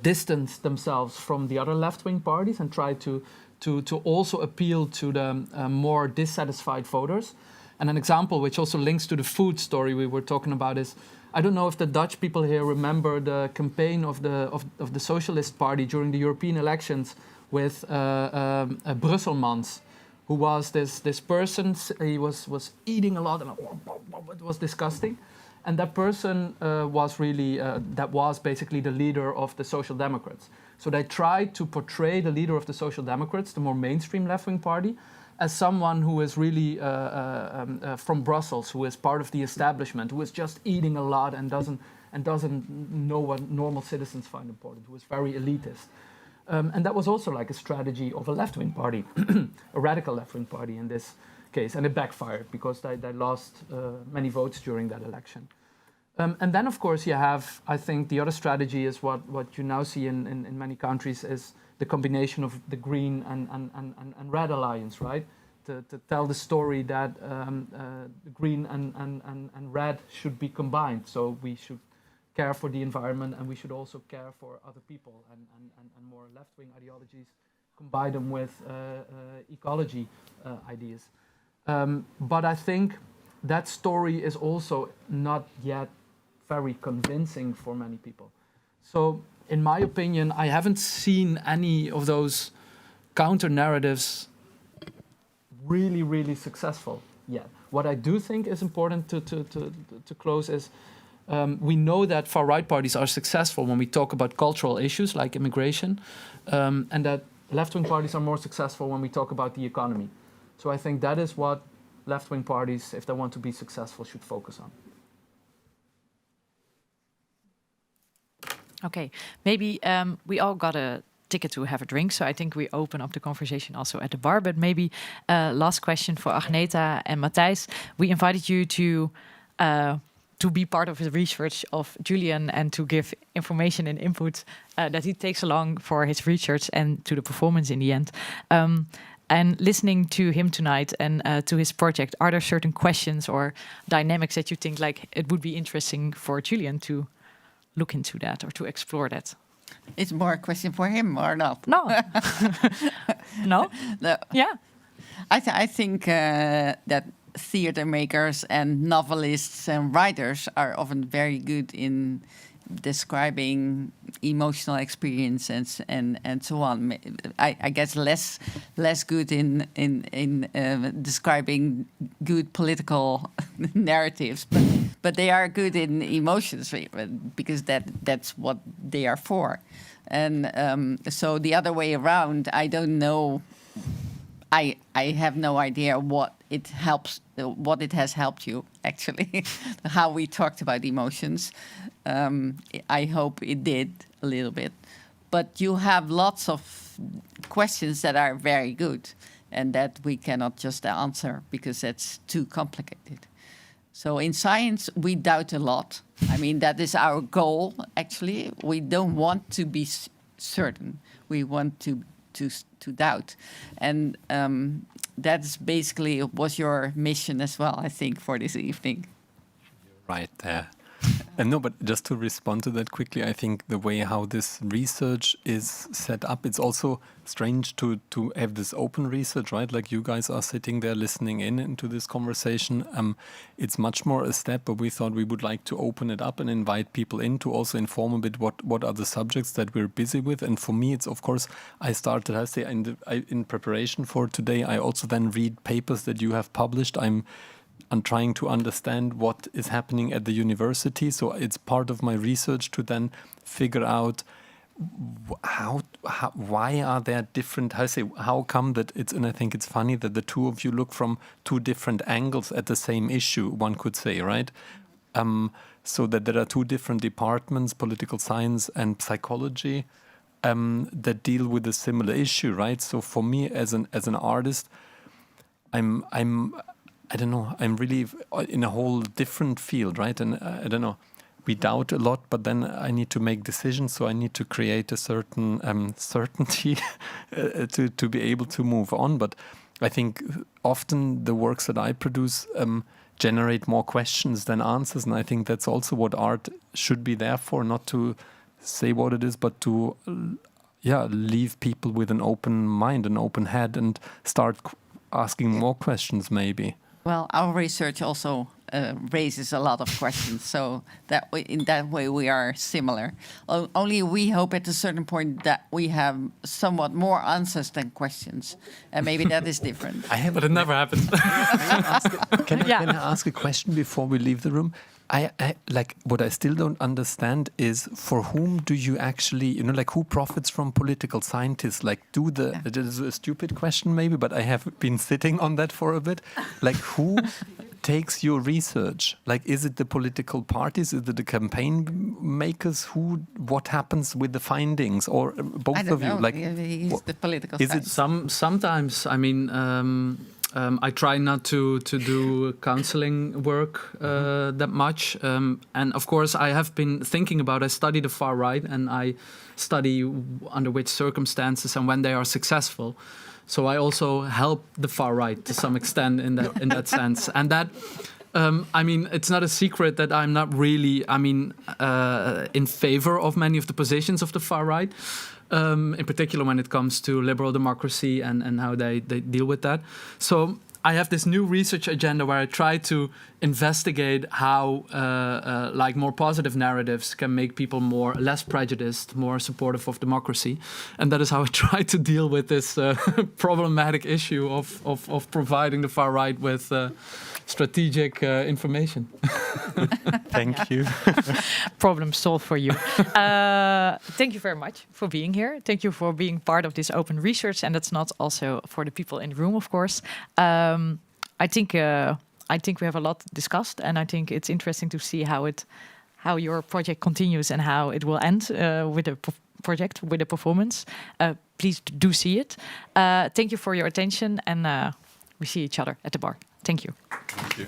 distance themselves from the other left-wing parties and try to also appeal to the more dissatisfied voters. And an example which also links to the food story we were talking about is, I don't know if the Dutch people here remember the campaign of the Socialist Party during the European elections with Brusselmans, who was this person. He was eating a lot and it was disgusting. And that person was basically the leader of the Social Democrats. So they tried to portray the leader of the Social Democrats, the more mainstream left-wing party, as someone who is really from Brussels, who is part of the establishment, who is just eating a lot and doesn't know what normal citizens find important, who is very elitist. And that was also like a strategy of a left-wing party, a radical left-wing party in this case, and it backfired because they lost many votes during that election. And then, of course, you have, I think, the other strategy is what you now see in many countries is the combination of the Green and Red alliance, right? To tell the story that Green and Red should be combined. So we should care for the environment and we should also care for other people, and more left-wing ideologies combine them with ecology ideas. But I think that story is also not yet very convincing for many people. So in my opinion, I haven't seen any of those counter-narratives really successful yet. What I do think is important to close is we know that far-right parties are successful when we talk about cultural issues like immigration, and that left-wing parties are more successful when we talk about the economy. So I think that is what left-wing parties, if they want to be successful, should focus on. Okay, maybe we all got a ticket to have a drink, so I think we open up the conversation also at the bar. But maybe last question for Agneta and Matthijs. We invited you to be part of the research of Julian and to give information and input that he takes along for his research and to the performance in the end. And listening to him tonight and to his project, are there certain questions or dynamics that you think like it would be interesting for Julian to look into that or to explore that? It's more a question for him or not? No. No? No. Yeah. I think that theater makers and novelists and writers are often very good in describing emotional experiences and so on. I guess less good in describing good political narratives, but they are good in emotions because that's what they are for. And so the other way around, I don't know. I have no idea what it has helped you, actually, how we talked about emotions. I hope it did a little bit. But you have lots of questions that are very good and that we cannot just answer because that's too complicated. So in science, we doubt a lot. I mean, that is our goal, actually. We don't want to be certain. We want to doubt. And that's basically was your mission as well, I think, for this evening. right there. And no, but just to respond to that quickly, I think the way how this research is set up, it's also strange to have this open research, right? Like you guys are sitting there listening in into this conversation. It's much more a step, but we thought we would like to open it up and invite people in to also inform a bit what are the subjects that we're busy with. And for me, it's of course, I started, in preparation for today, I also then read papers that you have published. I'm trying to understand what is happening at the university. So it's part of my research to then figure out why are there different, how come that it's, and I think it's funny that the two of you look from two different angles at the same issue, one could say, right? So that there are two different departments, political science and psychology, that deal with a similar issue, right? So for me as an artist, I don't know, I'm really in a whole different field, right? And I don't know, we doubt a lot, but then I need to make decisions, so I need to create a certain certainty to be able to move on. But I think often the works that I produce generate more questions than answers, and I think that's also what art should be there for, not to say what it is, but to leave people with an open mind, an open head, and start asking more questions maybe. Well, our research also raises a lot of questions, so that in that way we are similar. Only we hope at a certain point that we have somewhat more answers than questions, and maybe that is different. But it never happens. Can I ask a question before we leave the room? I like what I still don't understand is for whom do you actually, like who profits from political scientists? Like it is a stupid question maybe, but I have been sitting on that for a bit. Like who takes your research? Like is it the political parties? Is it the campaign makers? What happens with the findings? Or both I don't of you? know. Like He's the political is science. it Sometimes, I mean, I try not to do counseling work that much. And of course, I have been thinking about, I study the far right and I study under which circumstances and when they are successful. So I also help the far right to some extent in that sense. And that, I mean, it's not a secret that I'm not really, in favor of many of the positions of the far right. In particular when it comes to liberal democracy and how they deal with that. So I have this new research agenda where I try to investigate how like more positive narratives can make people less prejudiced, more supportive of democracy. And that is how I try to deal with this problematic issue of providing the far right with strategic information. Thank you. Problem solved for you. Thank you very much for being here. Thank you for being part of this open research, and that's not also for the people in the room, of course. I think we have a lot discussed, and I think it's interesting to see how your project continues and how it will end with the project, with the performance. Please do see it. Thank you for your attention, and we see each other at the bar. Thank you. Thank you.